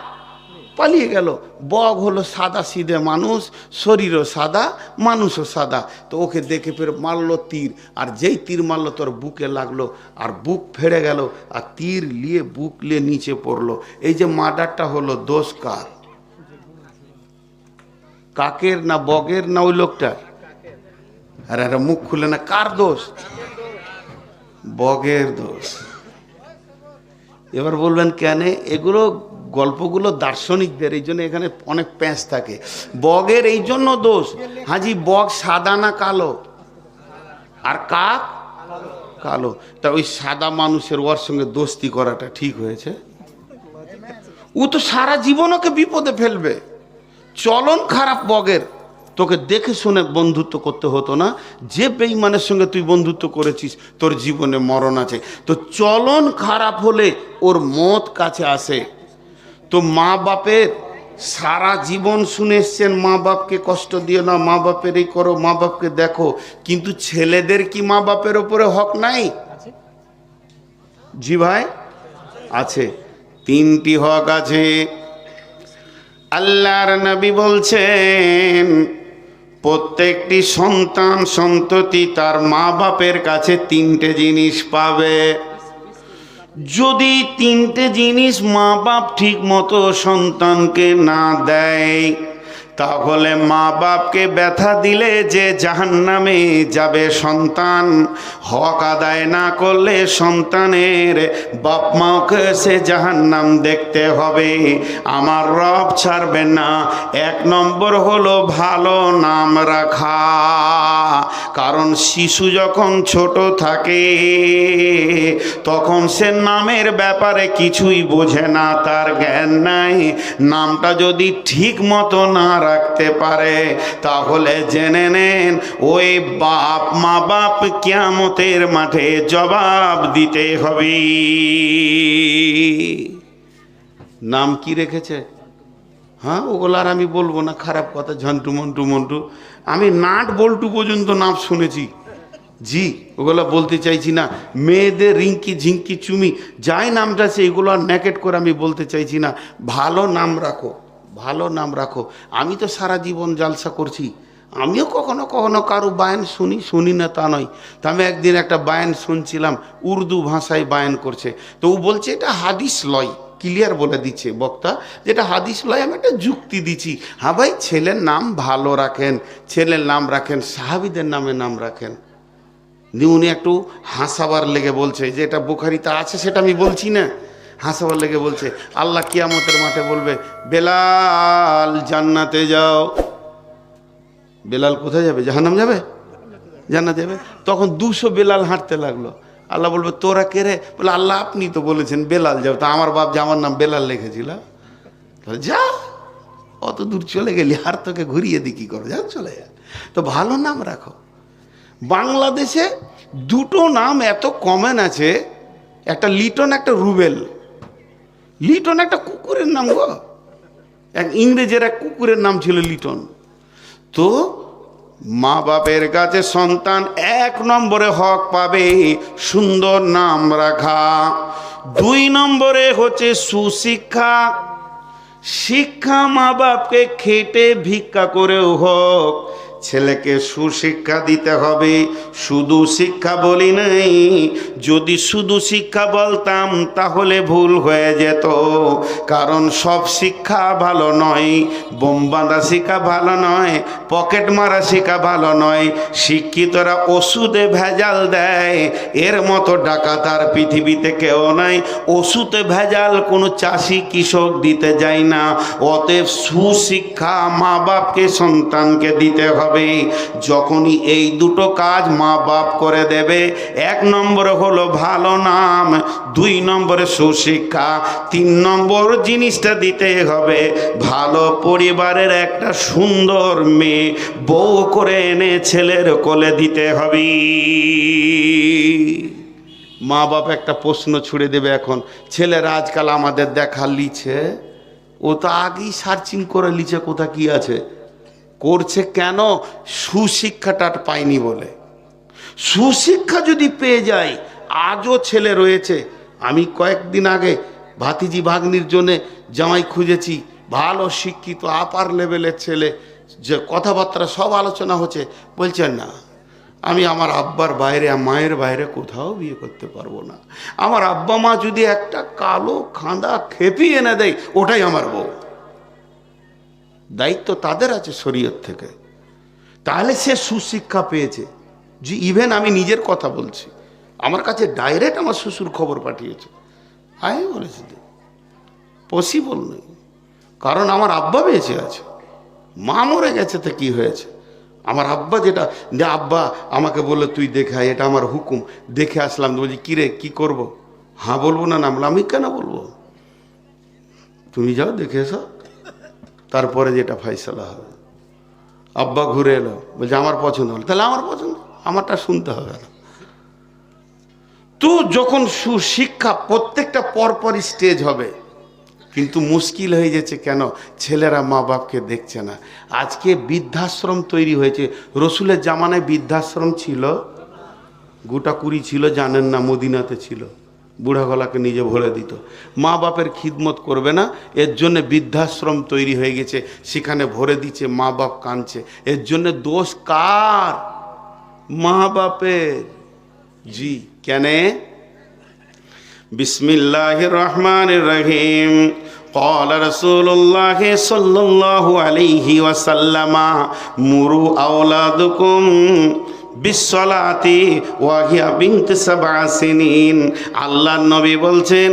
A: পালিয়ে গেল। বগ হলো সাদা সিধে মানুষ, শরীরও সাদা, মানুষও সাদা। তো ওকে দেখে ফের মারলো তীর, আর যেই তীর মারলো তোর বুকে লাগলো, আর বুক ফেড়ে গেল, আর তীর নিয়ে বুক নিয়ে নিচে পড়লো। এই যে মার্ডারটা হলো, দোষ কার? কাকের না বগের না ওই লোকটার? আর একটা মুখ খুলে না, কার দোষ? বগের দোষ। এবার বলবেন কেন? এগুলো গল্পগুলো দার্শনিকদের, এই জন্য এখানে অনেক প্যাঁচ থাকে। বগের এই জন্য দোষ, হাজি বগ সাদা না কালো? আর কাক কালো। তা ওই সাদা মানুষের ওর সঙ্গে দোস্তি করাটা ঠিক হয়েছে? ও তো সারা জীবন ওকে বিপদে ফেলবে। চলন খারাপ বগের, তোকে দেখে শুনে বন্ধুত্ব করতে হতো না। যে বেঈমানের সঙ্গে তুই বন্ধুত্ব করেছিস তোর জীবনে মরণ আছে। তো চলন খারাপ হলে ওর মত কাছে আসে। তো মা বাপের সারা জীবন শুনে এসছেন, মা বাপকে কষ্ট দিও না, মা বাপের এই করো, মা বাপকে দেখো, কিন্তু ছেলেদের কি মা বাপের ওপরে হক নাই? জি ভাই, আছে। 3টি হক আছে। আল্লাহর নবী বলছেন প্রত্যেকটি সন্তান সন্ততি তার মা বাপের কাছে 3টে জিনিস পাবে। যদি 3টে জিনিস মা বাপ ঠিক মতো সন্তানকে না দেয়, তাহলে মা বাপকে ব্যথা দিলে যে জাহান্নামে যাবে সন্তান, হক আদায় না করলে সন্তানের বাপ মাকে সে জাহান্নাম দেখতে হবে। আমার রব ছাড়বে না। 1 নম্বর হলো ভালো নাম রাখা। কারণ শিশু যখন ছোট থাকে তখন সে নামের ব্যাপারে কিছুই বোঝে না, তার জ্ঞান নাই। নামটা যদি ঠিক মতো না রাখতে পারে তাহলে জেনে নেন ওই মা বাপ কিয়ামতের মাঠে জবাব দিতে হবে। নাম কি রেখেছে? হ্যাঁ, ওগুলো আর আমি বলবো না, খারাপ কথা, ঝন্টু মন্টু মন্টু। আমি নাট বল্টু পর্যন্ত নাম শুনেছি। জি, ওগুলো বলতে চাইছি না। মেয়েদের রিঙ্কি ঝিঙ্কি চুমি যাই নামটা আছে এগুলো আর নেকেট করে আমি বলতে চাইছি না। ভালো নাম রাখো, ভালো নাম রাখো। আমি তো সারা জীবন জালসা করছি, আমিও কখনো কখনো কারো বায়ান শুনি না তা নয়। তা আমি একদিন একটা বায়ান শুনছিলাম, উর্দু ভাষায় বায়ান করছে। তো ও বলছে এটা হাদিস লয়, ক্লিয়ার বলে দিচ্ছে বক্তা, যেটা হাদিস লয়। আমি একটা যুক্তি দিচ্ছি, হ্যাঁ ভাই, ছেলের নাম ভালো রাখেন, ছেলের নাম রাখেন, সাহাবীদের নামে নাম রাখেন। উনি একটু হাসাবার লেগে বলছে, যে এটা বুখারীতে আছে সেটা আমি বলছি না, হাসাবার লেগে বলছে আল্লাহ কিয়ামতের মাঠে বলবে, বেলাল জান্নাতে যাও। বেলাল কোথায় যাবে? জাহান্নাম যাবে? জান্নাতে যাবে। তখন 200 বেলাল হাঁটতে লাগলো। আল্লাহ বলবে তোরা কে রে? বলে আল্লাহ আপনি তো বলেছেন বেলাল যাও। তা আমার বাপ যে আমার নাম বেলাল লিখেছিল। যা, অত দূর চলে গেলি, আর তোকে ঘুরিয়ে দি কি করো, যা চলে যা। তো ভালো নাম রাখো। বাংলাদেশে দুটো নাম এত কমন আছে, একটা লিটন, একটা রুবেল। লিটন একটা কুকুরের নাম গো, এক ইংরেজের এক কুকুরের নাম ছিল লিটন। তো মা বাপের কাছে সন্তান 1 নম্বরে হক পাবে সুন্দর নাম রাখা। 2 নম্বরে হচ্ছে সুশিক্ষা। শিক্ষা মা বাপকে খেটে ভিক্ষা করেও হোক ছেলেকে সুশিক্ষা দিতে হবে। শুধু শিক্ষা বলি নাই, যদি শুধু শিক্ষা বলতাম তাহলে ভুল হয়ে যেত। কারণ সব শিক্ষা ভালো নয়, বোম বাঁধা শিক্ষা ভালো নয়, পকেট মারা শিক্ষা ভালো নয়। শিক্ষিতরা ওষুধে ভেজাল দেয়, এর মতো ডাকাত আর পৃথিবীতে কেউ নাই। ওষুধে ভেজাল কোনো চাষি কৃষক দিতে যায় না। অতএব সুশিক্ষা মা বাপকে সন্তানকে দিতে হবে। যখনই এই দুটো কাজ মা বাপ করে দেবে, 1 নম্বরে হলো ভালো নাম, 2 নম্বরে সুশিক্ষা, 3 নম্বর জিনিসটা দিতে হবে ভালো পরিবারের একটা সুন্দর মেয়ে বউ করে এনে ছেলের কোলে দিতে হবে। মা বাপ একটা প্রশ্ন ছুড়ে দেবে এখন, ছেলেরা আজকাল আমাদের দেখা লিছে, ও তো আগেই সার্চিং করে লিছে কোথা কি আছে। করছে কেন? সুশিক্ষাটা পায়নি বলে। সুশিক্ষা যদি পেয়ে যায়, আজও ছেলে রয়েছে। আমি কয়েকদিন আগে ভাতিজি ভাগ্নির জন্যে জামাই খুঁজেছি, ভালো শিক্ষিত আপার লেভেলের ছেলে, যে কথাবার্তা সব আলোচনা হচ্ছে। বলছেন না, আমি আমার আব্বার বাইরে, মায়ের বাইরে কোথাও বিয়ে করতে পারবো না। আমার আব্বা মা যদি একটা কালো খাঁদা খেপি এনে দেয়, ওটাই আমার বউ। দায়িত্ব তাদের আছে শরীয়ত থেকে। তাহলে সে সুশিক্ষা পেয়েছে। যে ইভেন আমি নিজের কথা বলছি, আমার কাছে ডাইরেক্ট আমার শ্বশুর খবর পাঠিয়েছে। আমি বলেছি পসিবল নেই, কারণ আমার আব্বা বেঁচে আছে, মা মরে গেছে, তো কি হয়েছে? আমার আব্বা যেটা, যে আব্বা আমাকে বললো তুই দেখে আয়, এটা আমার হুকুম, দেখে আসলাম। বলছি কিরে কি করব? হ্যাঁ বলবো না, নামলাম। আমি কেন বলবো? তুমি যাও দেখে এসো, তারপরে যেটা ফয়সালা হবে। আব্বা ঘুরে এলো, বলছে আমার পছন্দ হলো। তাহলে আমার পছন্দ, আমারটা শুনতে হবে না। তো যখন সুশিক্ষা, প্রত্যেকটা পরপর স্টেজ হবে, কিন্তু মুশকিল হয়ে যাচ্ছে কেন? ছেলেরা মা বাপকে দেখছে না। আজকে বৃদ্ধাশ্রম তৈরি হয়েছে। রসুলের জামানায় বৃদ্ধাশ্রম ছিল গোটা 20 ছিল, জানেন না? মদিনাতে ছিল, বুড়া গলাকে নিজে ভরে দিত। মা বাপের খিদমত করবে না, এর জন্য বৃদ্ধাশ্রম তৈরি হয়ে গেছে, সেখানে ভরে দিচ্ছে, মা বাপ কাঁদছে। এর জন্য দোষ কার? মা বাপের। জি কেন? বিসমিল্লাহির রহমানির রহিম। قال رسول الله صلى الله عليه وسلم مروا أولادكم বিসসালাতি ওয়া হিয়া বিনত 7 সিনিন। আল্লাহর নবী বলছেন,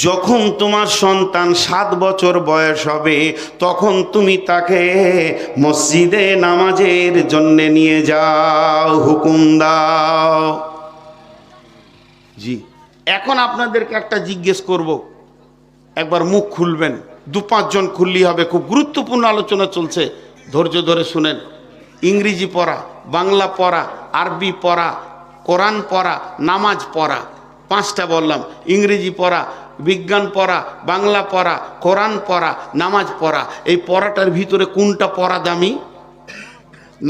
A: যখন তোমার সন্তান 7 বছর বয়স হবে, তখন তুমি তাকে মসজিদে নামাজের জন্য নিয়ে যাও, হুকুম দাও। জি, এখন আপনাদেরকে একটা জিজ্ঞেস করব, একবার মুখ খুলবেন, 2-5 জন খুললেই হবে। খুব গুরুত্বপূর্ণ আলোচনা চলছে, ধৈর্য ধরে শুনেন। ইংরেজি পড়া, বাংলা পড়া, আরবি পড়া, কোরআন পড়া, নামাজ পড়া, 5টা বললাম। ইংরেজি পড়া, বিজ্ঞান পড়া, বাংলা পড়া, কোরআন পড়া, নামাজ পড়া। এই পড়াটার ভিতরে কোনটা পড়া দামি?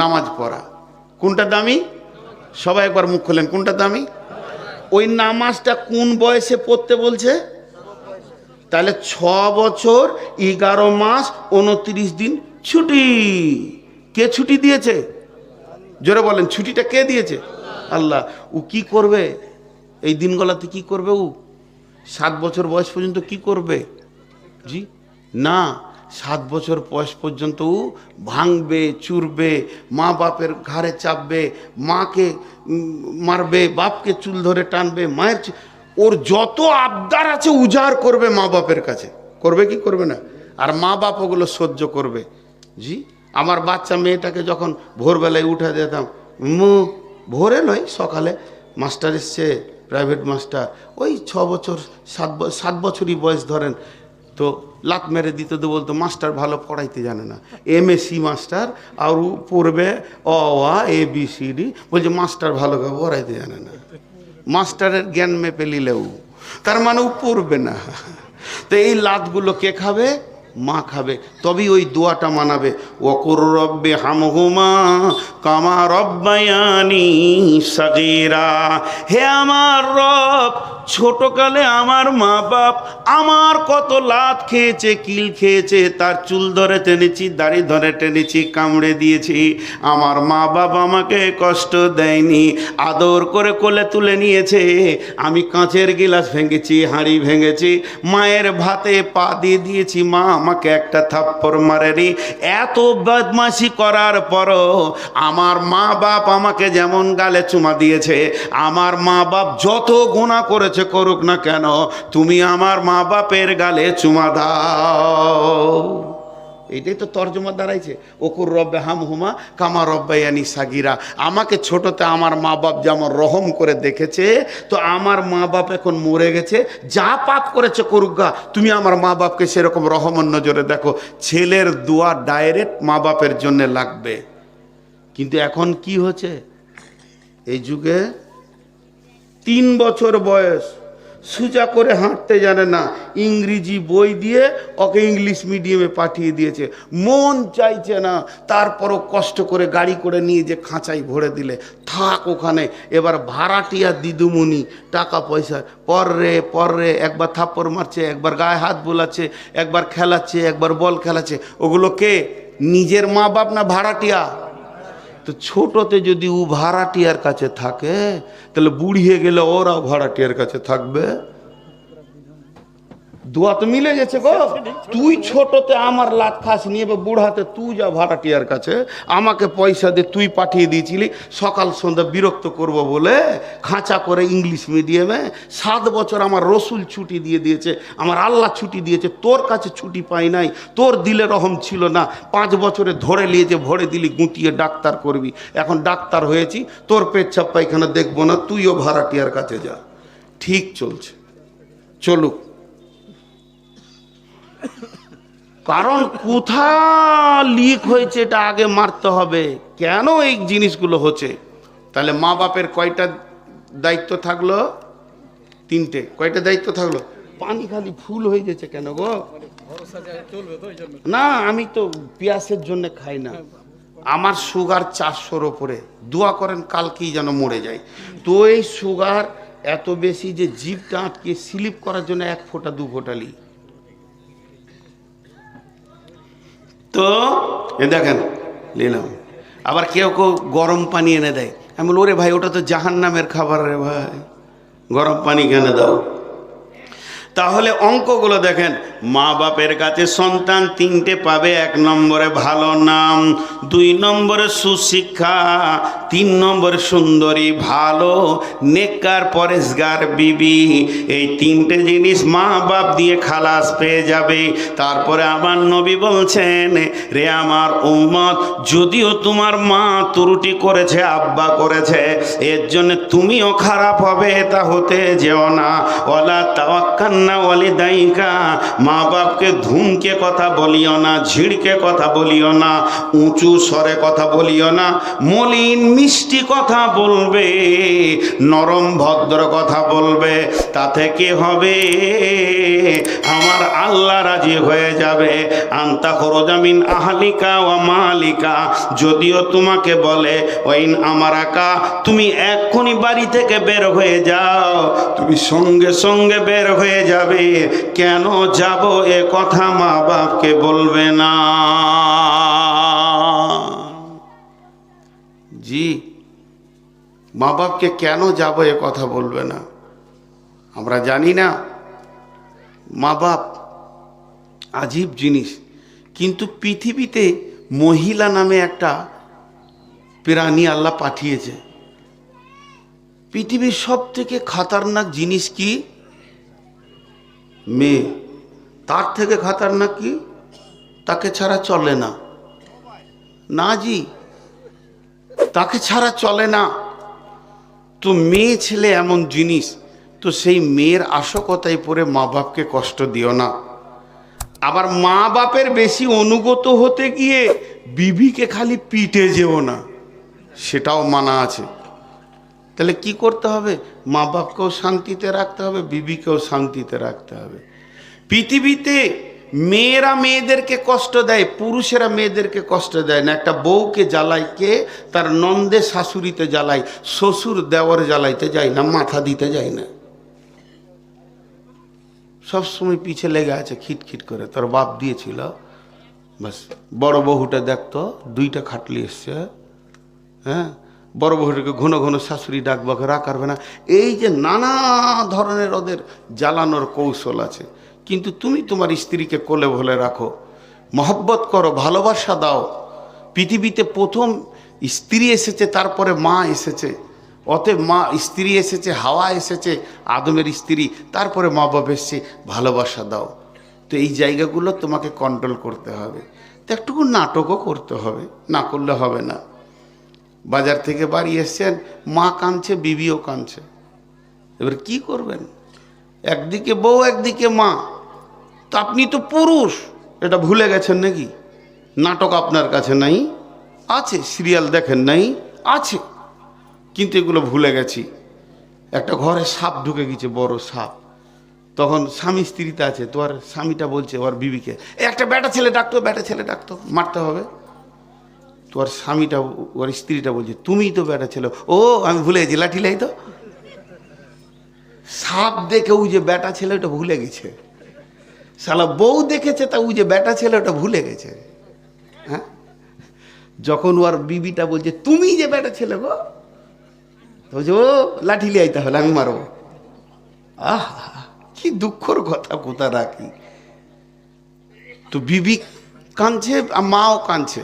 A: নামাজ পড়া। কোনটা দামি? সবাই একবার মুখ খুলেন, কোনটা দামি? ওই নামাজটা কোন বয়সে পড়তে বলছে? তাহলে 6 বছর 11 মাস 29 দিন ছুটি। কে ছুটি দিয়েছে? জোরে বলেন, ছুটিটা কে দিয়েছে? আল্লাহ। ও কি করবে এই দিনগুলোতে? কি করবে ও? 7 বছর বয়স পর্যন্ত কি করবে? জি না, 7 বছর বয়স পর্যন্ত ও ভাঙবে, চুরবে, মা বাপের ঘাড়ে চাপবে, মাকে মারবে, বাপকে চুল ধরে টানবে, মায়ের ওর যত আবদার আছে উজাড় করবে মা বাপের কাছে। করবে কি করবে না? আর মা বাপ ওগুলো সহ্য করবে। জি, আমার বাচ্চা মেয়েটাকে যখন ভোরবেলায় উঠে দিতাম, ভোরে নয় সকালে, মাস্টার এসছে, প্রাইভেট মাস্টার, ওই 6 বছর 7 বছরই বয়স ধরেন, তো লাত মেরে দিতে তো বলতো মাস্টার ভালো পড়াইতে জানে না, MSc মাস্টার, আর ও পড়বে অ আ ABCD, বলছে মাস্টার ভালো পড়াইতে জানে না। মাস্টারের জ্ঞান মেপে নিলেও তার মানে ও পড়বে না। তো এই লাতগুলো কে খাবে? মা খাবে। তবেই ওই দোয়াটা মানাবে, ওকুর রব্বে হামহুমা কামা রব্বায়ানি সাগীরা। হে আমার রব, ছোটকালে আমার মা বাপ আমার কত লাত খেয়েছে, কিল খেয়েছে, তার চুল ধরে টেনেছি, দাড়ি ধরে টেনেছি, কামড়ে দিয়েছি। আমার মা বাপ আমাকে কষ্ট দেয়নি, আদর করে কোলে তুলে নিয়েছে। আমি কাঁচের গিলাস ভেঙেছি, হাঁড়ি ভেঙেছি, মায়ের ভাতে পা দিয়ে দিয়েছি, মা আমাকে একটা থাপ্পড় মারেনি। এত বদমাশি করার পরও আমার মা বাপ আমাকে যেমন গালে চুমা দিয়েছে, আমার মা বাপ যত গুনাহ করেছে করুক না কেন, তুমি আমার মা বাপের গালে চুমা দাও। এটাই তো তর্জমা দাঁড়াইছে, ওকুর রব্বে হামহুমা কামা রব্বায়ানি সাগীরা। আমাকে ছোটতে আমার মা বাপ যেমন রহম করে দেখেছে, তো আমার মা বাপ এখন মরে গেছে, যা পাপ করেছে করুক গা, তুমি আমার মা বাপকে সেরকম রহমন নজরে দেখো। ছেলের দোয়া ডাইরেক্ট মা বাপের জন্য লাগবে। কিন্তু এখন কি হচ্ছে এই যুগে, 3 বছর বয়স, সোজা করে হাঁটতে জানে না, ইংরেজি বই দিয়ে ওকে ইংলিশ মিডিয়ামে পাঠিয়ে দিয়েছে। মন চাইছে না, তারপরও কষ্ট করে গাড়ি করে নিয়ে যে খাঁচাই ভরে দিলে, থাক ওখানে। এবার ভাড়াটিয়া দিদুমুনি টাকা পয়সা পর রে, একবার থাপ্পড় মারছে, একবার গায়ে হাত বোলাচ্ছে, একবার খেলাচ্ছে, একবার বল খেলাচ্ছে। ওগুলো কে? নিজের মা বাপ না ভাড়াটিয়া? তো ছোটতে যদি ও ভাড়াটিয়ার কাছে থাকে, তাহলে বুড়িয়ে গেলে ওরাও ভাড়াটিয়ার কাছে থাকবে। দোয়া তো মিলে গেছে গো। তুই ছোটতে আমার লাত খাস নিয়ে, বুড়াতে তুই যা ভাড়াটিয়ার কাছে, আমাকে পয়সা দিয়ে তুই পাঠিয়ে দিয়েছিলি সকাল সন্ধ্যা বিরক্ত করব বলে, খাঁচা করে ইংলিশ মিডিয়ামে। 7 বছর আমার রসুল ছুটি দিয়ে দিয়েছে, আমার আল্লাহ ছুটি দিয়েছে, তোর কাছে ছুটি পাই নাই, তোর দিলে রহম ছিল না। 5 বছরে ধরে নিয়ে যে ভরে দিলি, গুটিয়ে ডাক্তার করবি। এখন ডাক্তার হয়েছি, তোর পেচ্ছাপ পায়খানা দেখবো না, তুইও ভাড়াটিয়ার কাছে যা। ঠিক চলছে, চলুক। কারণ কোথা লিক হয়েছে এটা আগে মারতে হবে, কেন এই জিনিসগুলো হচ্ছে। তাহলে মা বাপের কয়টা দায়িত্ব থাকলো? 3টে। কয়টা দায়িত্ব থাকলো? পানি খালি ফুল হয়ে গেছে কেন গো? না, আমি তো পিয়াসের জন্য খাই না, আমার সুগার 400-র ওপরে। দোয়া করেন কালকেই যেন মরে যায়। তো এই সুগার এত বেশি যে জিভটা আটকে স্লিপ করার জন্য 1 ফোঁটা 2 ফোঁটা লি। তো এ দেখেন নিলাম। আবার কেউ কেউ গরম পানি এনে দেয়, আমি বলি ওরে ভাই ওটা তো জাহান্নামের খাবার রে ভাই, গরম পানি কেন দাও? তাহলে অঙ্কগুলো দেখেন, মা বাপের কাছে সন্তান 3টে পাবে। 1 নম্বরে ভালো নাম, 2 নম্বরে সুশিক্ষা, 3 নম্বরে সুন্দরী, ভালো নেককার পরেশগার বিবি। এই 3টে জিনিস মা বাপ দিয়ে খালাস পেয়ে যাবে। তারপরে আমার নবী বলছেন, রে আমার উম্মত, যদিও তোমার মা ত্রুটি করেছে, আব্বা করেছে, এর জন্য তুমিও খারাপ হবে, তা হতে যেও না। ওয়ালা তাওয়াক্কান না ওয়ালিদাইকা, মা বাপকে ধুমকে কথা বলিও না, ঝিড়কে কথা বলিও না, উঁচু স্বরে কথা বলিও না, মলিন মিষ্টি কথা বলবে, নরম ভদ্র কথা বলবে। তাতে কি হবে? আমার আল্লাহ রাজি হয়ে যাবে। আনতা খরজামিন আহলিকা ওয়া মালিকা, যদিও তোমাকে বলে ওয়াইন আমারাকা, তুমি এক্ষুনি বাড়ি থেকে বের হয়ে যাও, তুমি সঙ্গে সঙ্গে বের হয়ে যাবে। কেন যাব এ কথা মা বাপকে বলবে না। জি, মা বাপকে কেন যাবো এ কথা বলবে না? আমরা জানি না মা বাপ আজীব জিনিস। কিন্তু পৃথিবীতে মহিলা নামে একটা প্রাণী আল্লাহ পাঠিয়েছে। পৃথিবীর সব থেকে খতরনাক জিনিস কি? মেয়ে। তার থেকে খতরনাক কি? তাকে ছাড়া চলে না। না জি, তাকে ছাড়া চলে না। তো মেয়ে ছেলে এমন জিনিস, তো সেই মেয়ের আশকতায় পড়ে মা বাপকে কষ্ট দিও না। আবার মা বাপের বেশি অনুগত হতে গিয়ে বিবিকে খালি পিটে যেও না, সেটাও মানা আছে। তাহলে কি করতে হবে? মা বাপকেও শান্তিতে রাখতে হবে, বিবিকেও শান্তিতে রাখতে হবে। পৃথিবীতে মেয়েরা মেয়েদেরকে কষ্ট দেয়, পুরুষেরা মেয়েদেরকে কষ্ট দেয় না। একটা বউকে জ্বালায় কে? তার নন্দে শাশুড়িতে জ্বালায়, শ্বশুর দেওয়ার জ্বালাইতে যায় না, মাথা দিতে যায় না। সব সময় পিছে লেগে আছে খিটখিট করে। তোর বাপ দিয়েছিল, বাস। বড় বহুটা দেখতো, 2টা খাটলি এসছে, হ্যাঁ, বড় বহুটাকে ঘন ঘন শাশুড়ি ডাকবাকে রাখবে না। এই যে নানা ধরনের ওদের জ্বালানোর কৌশল আছে। কিন্তু তুমি তোমার স্ত্রীকে কোলে ভোলে রাখো, মহব্বত করো, ভালোবাসা দাও। পৃথিবীতে প্রথম স্ত্রী এসেছে, তারপরে মা এসেছে। অতএব মা স্ত্রী এসেছে, হাওয়া এসেছে, আদমের স্ত্রী, তারপরে মা বাবা এসেছে। ভালোবাসা দাও। তো এই জায়গাগুলো তোমাকে কন্ট্রোল করতে হবে। তো একটুকু নাটকও করতে হবে, না করলে হবে না। বাজার থেকে বাড়ি এসছেন, মা কাঁদছে, বিবিও কাঁদছে। এবার কি করবেন? একদিকে বউ, একদিকে মা। তো আপনি তো পুরুষ, এটা ভুলে গেছেন নাকি? নাটক আপনার কাছে নাই? আছে। সিরিয়াল দেখেন নাই? আছে। কিন্তু এগুলো ভুলে গেছি। একটা ঘরে সাপ ঢুকে গেছে, বড় সাপ। তখন স্বামী স্ত্রীতে আছে, তো আর স্বামীটা বলছে ওর বিবিকে, একটা বেটা ছেলে ডাকতো, বেটা ছেলে ডাকতো, মারতে হবে। তো আর স্বামীটা, ওর স্ত্রীটা বলছে, তুমিই তো বেটা ছেলে। ও আমি ভুলে গেছি, লাঠি লাই তো। সাপ দেখে ওই যে বেটা ছেলে ওটা ভুলে গেছে। শালা বউ দেখেছে, তা ওই যে বেটা ছেলে ওটা ভুলে গেছে। হ্যাঁ, যখন ওর বিবিটা বলছে, তুমি যে বেটা ছেলে গো, বলছে ও লাঠি লিয়াই, তাহলে আমি মারবো। আহ, কি দুঃখর কথা কোথা রাখি। তো বিবি কাঁদছে আর মাও কাঁদছে।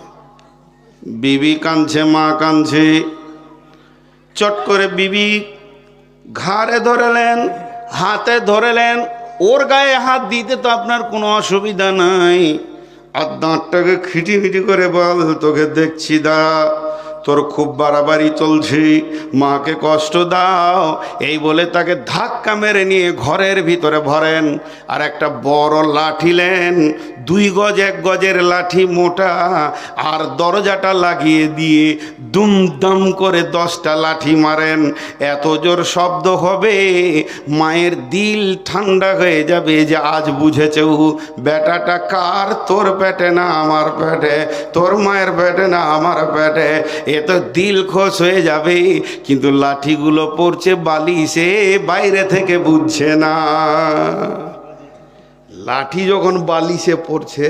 A: বিবি কাঁদছে, মা কাঁদছে। চট করে বিবি ঘাড়ে ধরেলেন, হাতে ধরেলেন। ওর গায়ে হাত দিতে তো আপনার কোনো অসুবিধা নাই। আর দাঁতটাকে খিটিমিটি করে বল, তোকে দেখছি দা, তোর খুব বাড়াবাড়ি চলছে, মাকে কষ্ট দাও। এই বলে তাকে ধাক্কা মেরে নিয়ে ঘরের ভিতরে ভরেন। আর একটা বড় লাঠি নেন, 2 গজ 1 গজের লাঠি, মোটা। আর দরজাটা লাগিয়ে দিয়ে দুমদাম করে 10টা লাঠি মারেন। এত জোর শব্দ হবে, মায়ের দিল ঠান্ডা হয়ে যাবে যে আজ বুঝেছে ও বেটাটা কার, তোর পেটে না আমার পেটে, তোর মায়ের পেটে না আমার পেটে। এ তো দিল খোশ হয়ে যাবে। কিন্তু লাঠিগুলো পড়ছে বালিশে, বাইরে থেকে বুঝছে না। লাঠি যখন বালিশে পড়ছে,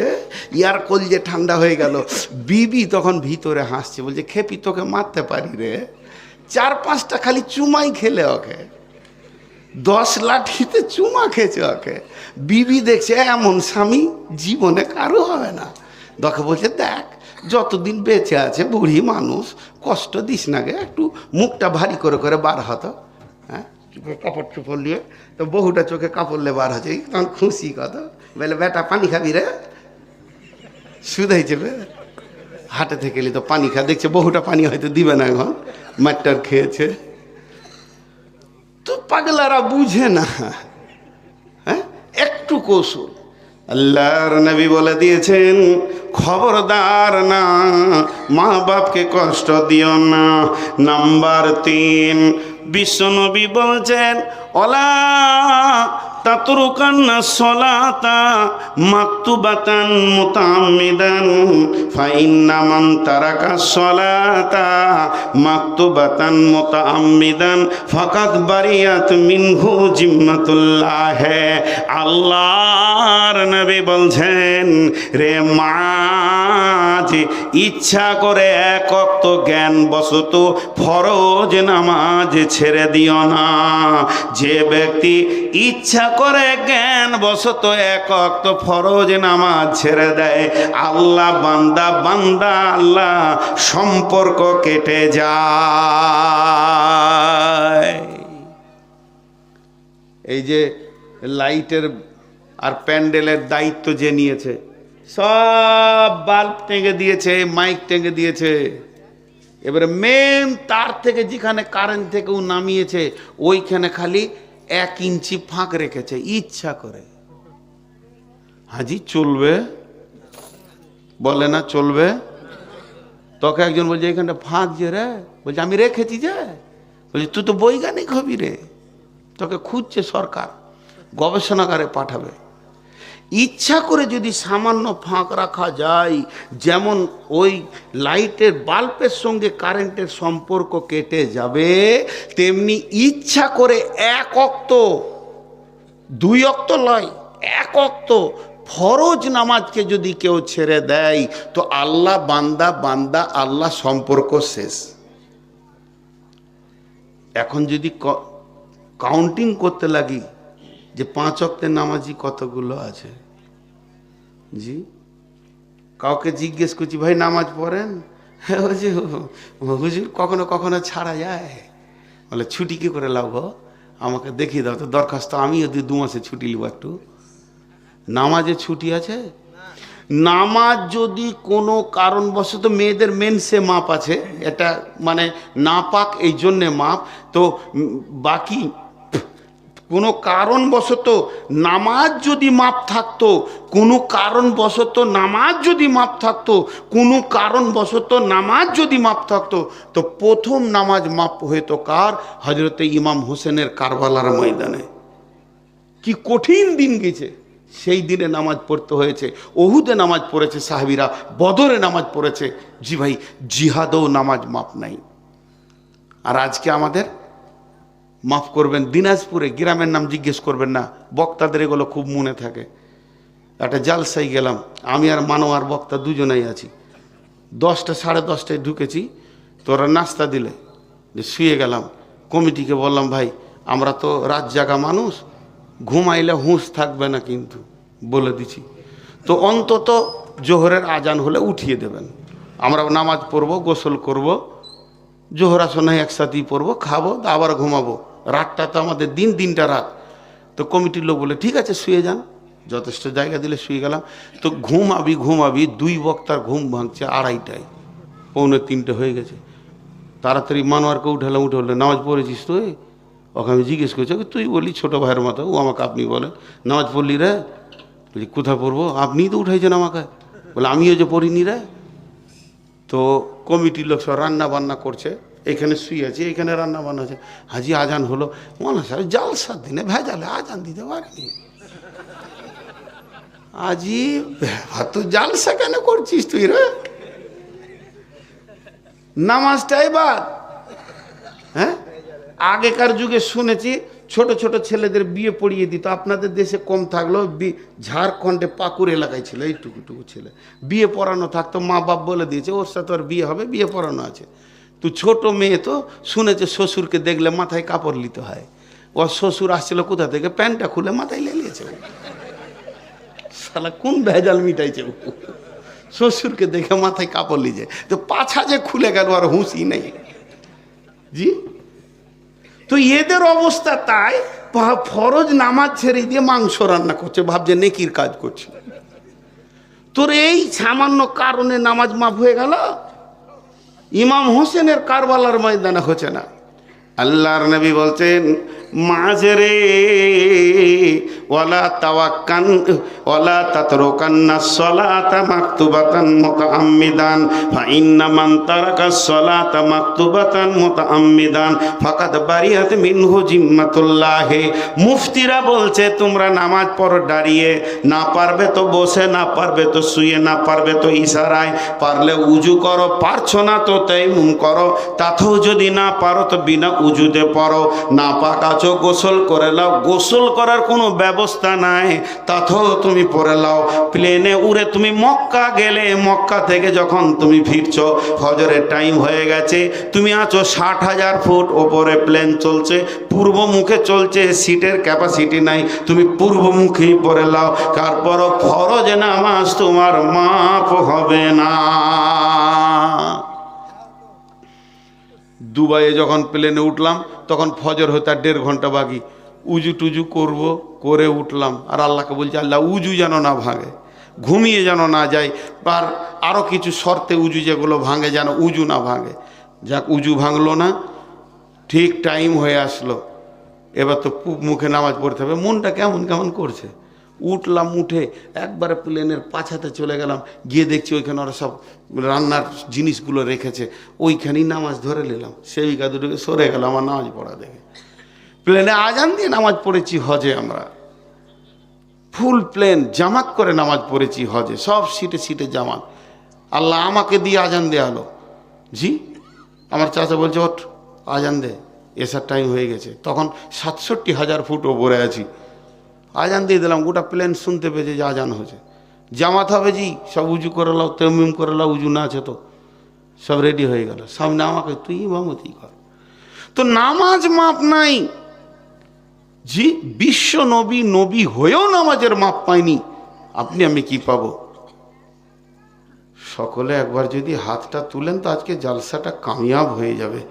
A: ইয়ার কলজে ঠান্ডা হয়ে গেল। বিবি তখন ভিতরে হাসছে, বলছে, খেপি তোকে মারতে পারি রে, 4-5টা খালি চুমাই খেলে ওকে, 10 লাঠিতে চুমা খেয়েছে ওকে। বিবি দেখছে এমন স্বামী জীবনে কারো হবে না। তোকে বলছে, দেখ যতদিন বেঁচে আছে বুড়ি মানুষ, কষ্ট দিস না গে, একটু মুখটা ভারী করে করে বার হতো। হ্যাঁ, কাপড় চোপড় নিয়ে তো বহুটা চোখে কাপড় লে বার হচ্ছে, তখন খুশি কত। বলে, বেটা পানি খাবি রে? শুধাইছে, হাটে থেকে এলি তো পানি খা। দেখছে বহুটা পানি হয়তো দিবে না, এখন মাঠটার খেয়েছে। তো পাগলারা বুঝে না, হ্যাঁ, একটু কৌশল। আল্লাহর নবী বলে দিয়েছেন, খবরদার না, মা বাপকে কষ্ট দিও না। নাম্বার 3, বিশ্বনবী বলছেন, ওলা তাতরুকান্না সলাতা মাকতুবাতান মুতাআম্মিদান ফাইন্না মান তারাকা সলাতা মাকতুবাতান মুতাআম্মিদান ফাকাদ বারিয়াত মিনহু জিম্মাতুল্লাহ। আল্লাহর নবী বলছেন, রে মাঝ, ইচ্ছা করে এক ওয়াক্ত জ্ঞান বশত ফরজ নামাজ ছেড়ে দিও না। যে ব্যক্তি ইচ্ছা করে জ্ঞান বশত এক ওয়াক্ত ফরজ নামাজ ছেড়ে দেয়, আল্লাহ বান্দা আল্লাহ সম্পর্ক কেটে যায়। এই যে লাইটের আর প্যান্ডেলের দায়িত্ব যে নিয়েছে, সব বাল্ব টেঙে দিয়েছে, মাইক টেঙে দিয়েছে, এবারে মেন তার থেকে যেখানে কারেন্ট থেকেও নামিয়েছে ওইখানে খালি 1 ইঞ্চি ফাঁক রেখেছে ইচ্ছা করে। হাজি চলবে? বলে না চলবে। তোকে একজন বলছে এখানটা ফাঁক যে রে, বলছে আমি রেখেছি যে। বলছে তুই তো বৈজ্ঞানিক হবি রে, তোকে খুঁজছে সরকার, গবেষণাগারে পাঠাবে। ইচ্ছা করে যদি সামান্য ফাঁক রাখা যায়, যেমন ওই লাইটের বাল্বের সঙ্গে কারেন্টের সম্পর্ক কেটে যাবে, তেমনি ইচ্ছা করে 1 ওয়াক্ত 2 ওয়াক্ত নয়, 1 ওয়াক্ত ফরজ নামাজকে যদি কেউ ছেড়ে দেয় তো আল্লাহ বান্দা আল্লাহ সম্পর্ক শেষ। এখন যদি কাউন্টিং করতে লাগি যে 5 ওয়াক্তের নামাজি কতগুলো আছে, জি কাউকে জিজ্ঞেস করছি ভাই নামাজ পড়েন, হুজুর কখনো কখনো ছাড়া যায়। বলে ছুটি কি করে লাভ, আমাকে দেখিয়ে দাও তো দরখাস্ত, আমিও 2 মাসে ছুটি নিব একটু। নামাজে ছুটি আছে? নামাজ যদি কোনো কারণবশত, মেয়েদের মেন্সে মাপ আছে, এটা মানে নাপাক এই জন্যে মাপ, তো বাকি কোনো কারণবশত নামাজ যদি মাপ থাকতো, কোনো কারণবশত নামাজ যদি মাপ থাকতো, কোনো কারণবশত নামাজ যদি মাপ থাকতো, তো প্রথম নামাজ মাপ হইতো কার? হজরতে ইমাম হোসেনের কারবালার ময়দানে। কি কঠিন দিন গেছে, সেই দিনে নামাজ পড়তে হয়েছে। ওহুদে নামাজ পড়েছে সাহাবীরা, বদরে নামাজ পড়েছে। জি ভাই, জিহাদেও নামাজ মাপ নাই। আর আজকে আমাদের মাফ করবেন, দিনাজপুরে গ্রামের নাম জিজ্ঞেস করবেন না, বক্তাদের এগুলো খুব মনে থাকে। একটা জালসাই গেলাম, আমি আর মানোয়ার বক্তা দুজনেই আছি। 10টা 10:30টায় ঢুকেছি, তোরা নাস্তা দিলে যে শুয়ে গেলাম। কমিটিকে বললাম ভাই আমরা তো রাত জাগা মানুষ, ঘুমাইলে হুঁশ থাকবে না কিন্তু বলে দিছি, তো অন্তত জোহরের আজান হলে উঠিয়ে দেবেন। আমরা নামাজ পড়বো, গোসল করব, জোহর আসনায় একসাথেই পড়বো, খাবো, আবার ঘুমাবো। রাতটা তো আমাদের দিনটা রাত। তো কমিটির লোক বলে ঠিক আছে শুয়ে যান, যথেষ্ট জায়গা দিলে শুয়ে গেলাম। তো ঘুমাবি 2 বক্তার ঘুম ভাঙছে 2:30টায়, 2:45 হয়ে গেছে। তাড়াতাড়ি মানোয়ারকে উঠে বললে নামাজ পড়েছিস তুই? ওকে আমি জিজ্ঞেস করছি, তুই বলি ছোটো ভাইয়ের মতো, ও আমাকে আপনি বলে, নামাজ পড়লি রে? বলি কোথায় পড়বো, আপনিই তো উঠাইছেন আমাকে। বলে আমিও যে পড়িনি রে। তো কমিটির লোক সব রান্না বান্না করছে, এখানে শুয়ে আছে, এখানে রান্না বান্না আছে। হাজি আজান হলো, মনে সাহেব জালসার দিনে ভেজালে আজান দিতে পারেনি। আজি তুই জালসা কেন করছিস তুই রে? নামাজটাই বাদ। হ্যাঁ, আগেকার যুগে শুনেছি ছোট ছোট ছেলেদের বিয়ে পড়িয়ে দিত। আপনাদের দেশে কম থাকলেও ঝাড়খণ্ডে পাকুড় এলাকায় ছিল এইটুকুটুকু ছেলে, বিয়ে পড়ানো থাকতো। মা বাপ বলে দিয়েছে ওর সাথে ওর বিয়ে হবে, বিয়ে পড়ানো আছে। তো ছোট মেয়ে তো শুনেছে শ্বশুরকে দেখলে মাথায় কাপড় নিতে হয়। ওর শ্বশুর আসছিল কোথা থেকে, প্যান্টটা খুলে মাথায় লেলিয়েছে। শালা কোন ভেজাল মিটাইছে, শ্বশুরকে দেখে মাথায় কাপড় লিজে, তো পাছা যে খুলে গেল আর হুঁশই নেই। জি, তো এদের অবস্থা তাই, ফরজ নামাজ ছেড়ে দিয়ে মাংস রান্না করছে, ভাবছে নেকির কাজ করছে। তোর এই সামান্য কারণে নামাজ মাফ হয়ে গেল। ইমাম হোসেনের কারবালার ময়দানে হচ্ছে না। আল্লাহর নবী বলছেন মাঝরে ওয়ালা তাওয়াক্কান ওয়ালা তাতরুকান্নাস সালাতা মাকতুবাতান মুতাআম্মিদান ফা ইন্না মান তারাকাস সালাতা মাকতুবাতান মুতাআম্মিদান ফাকাদ বারিয়াত মিনহু জিম্মাতুল্লাহ। মুফতিরা বলছে তোমরা নামাজ পড়ো দাঁড়িয়ে, না পারবে তো বসে, না পারবে তো শুয়ে, না পারবে তো ইশারায়, পারলে উজু করো, পারছো না তো তায়াম্মুম করো, তাতেও যদি না পারো তো বিনা উজুতে পড়ো, না পাক আছো গোসল করে নাও, গোসল করার কোনো ব্যবস্থা নাই তাতেও তুমি পড়ে নাও। প্লেনে উড়ে তুমি মক্কা গেলে, মক্কা থেকে যখন তুমি ফিরছো ফজরের টাইম হয়ে গেছে, তুমি আছো 60,000 ফুট ওপরে, প্লেন চলছে, পূর্ব মুখে চলছে, সিটের ক্যাপাসিটি নাই, তুমি পূর্ব মুখেই পড়ে নাও, তারপরও ফরজ নামাজ তোমার মাপ হবে না। দুবাইয়ে যখন প্লেনে উঠলাম তখন ফজর হতে 1.5 ঘন্টা বাকি, উজু টুজু করব, করে উঠলাম, আর আল্লাহকে বলছি আল্লাহ উজু যেন না ভাঙে, ঘুমিয়ে যেন না যায়, আর আরও কিছু শর্তে উজু যেগুলো ভাঙে যেন উজু না ভাঙে। যাক, উজু ভাঙলো না, ঠিক টাইম হয়ে আসলো, এবার তো মুখে নামাজ পড়তে হবে, মনটা কেমন কেমন করছে। উঠলাম, উঠে একবারে প্লেনের পাছাতে চলে গেলাম, গিয়ে দেখছি ওইখানে ওরা সব রান্নার জিনিসগুলো রেখেছে, ওইখানেই নামাজ ধরে নিলাম, সেবিকা দুটোকে সরে গেল আমার নামাজ পড়া দেখে। প্লেনে আজান দিয়ে নামাজ পড়েছি হজে, আমরা ফুল প্লেন জামাত করে নামাজ পড়েছি হজে, সব সিটে সিটে জামাত। আল্লাহ আমাকে দিয়ে আজান দেওয়ালো, জি আমার চাচা বলছে ওঠ আজান দে, এসার টাইম হয়ে গেছে, তখন 67,000 ফুট ওপরে আছি, আজান দিয়ে দিলাম, গোটা প্লেন শুনতে পেয়েছে যে আজান হয়েছে, জামাত হবে জি, সব উজু করে লাও, তায়াম্মুম করে লাও, উজু না আছে তো সব রেডি হয়ে গেল, সামনে আমাকে তুই ইমামতি কর। তো নামাজ মাপ নাই জি, বিশ্ব নবী নবী হয়েও নামাজের মাপ পায়নি, আপনি আমি কি পাবো? সকলে একবার যদি হাতটা তুলেন তো আজকে জালসাটা কামিয়াব হয়ে যাবে।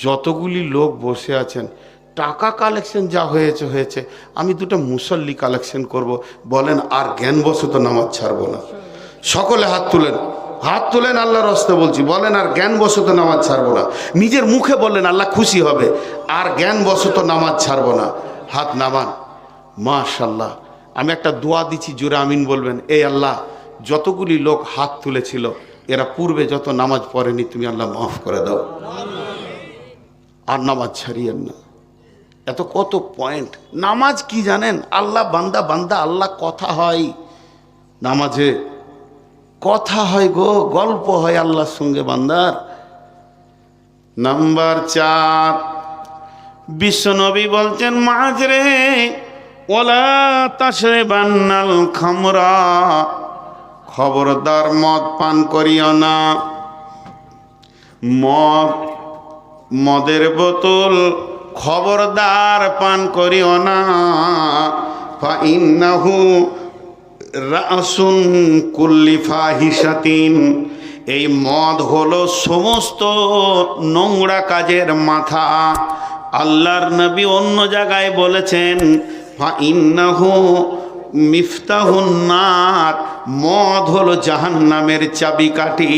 A: যতগুলি লোক বসে আছেন, টাকা কালেকশন যা হয়েছে হয়েছে, আমি দুটো মুসল্লি কালেকশন করব, বলেন আর জ্ঞানবশত নামাজ ছাড়বো না। সকলে হাত তুলেন, হাত তুলেন, আল্লাহর রাস্তে বলছি, বলেন আর জ্ঞানবশত নামাজ ছাড়বো না। নিজের মুখে বলেন, আল্লাহ খুশি হবে, আর জ্ঞানবশত নামাজ ছাড়বো না। হাত নামান, মাশাআল্লাহ। আমি একটা দোয়া দিচ্ছি, জোরে আমিন বলবেন। এই আল্লাহ, যতগুলি লোক হাত তুলেছিল এরা পূর্বে যত নামাজ পড়েনি, তুমি আল্লাহ মাফ করে দাও, আর নামাজ ছাড়িয়েন না। এত কত পয়েন্ট। নামাজ কি জানেন? আল্লাহ বান্দা বান্দা আল্লাহ কথা হয়, নামাজে কথা হয় গো, গল্প হয় আল্লাহর সঙ্গে বান্দার। নাম্বার 4, বিশ্বনবী বলছেন মাঝরে ওয়ালা তাশরিবান্নাল খামরা, খবরদার মদ পান করিও না। মদের বোতল খবরদার পান করিও না। ফা ইন্নাহু রাসুন কুল্লি ফাহিশাতিন, এই মদ হলো সমস্ত নোংরা কাজের মাথা। আল্লাহর নবী অন্য জায়গায় বলেছেন ফা ইন্নাহু মিফতাহুন নার, মদ হলো জাহান্নামের চাবিকাঠি।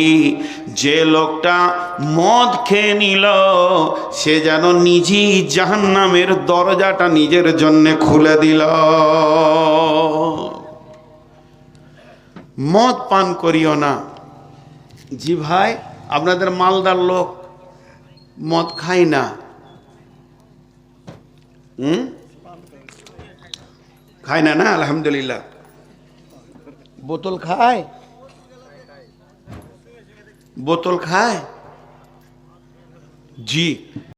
A: যে লোকটা মদ খেয়ে নিল সে যেন নিজেই জাহান্নামের দরজাটা নিজের জন্য খুলে দিল। মদ পান করিও না। জি ভাই, আপনাদের মালদার লোক মদ খায় না, খায় না? না, আলহামদুলিল্লাহ। বোতল খায়, বোতল খায় জি।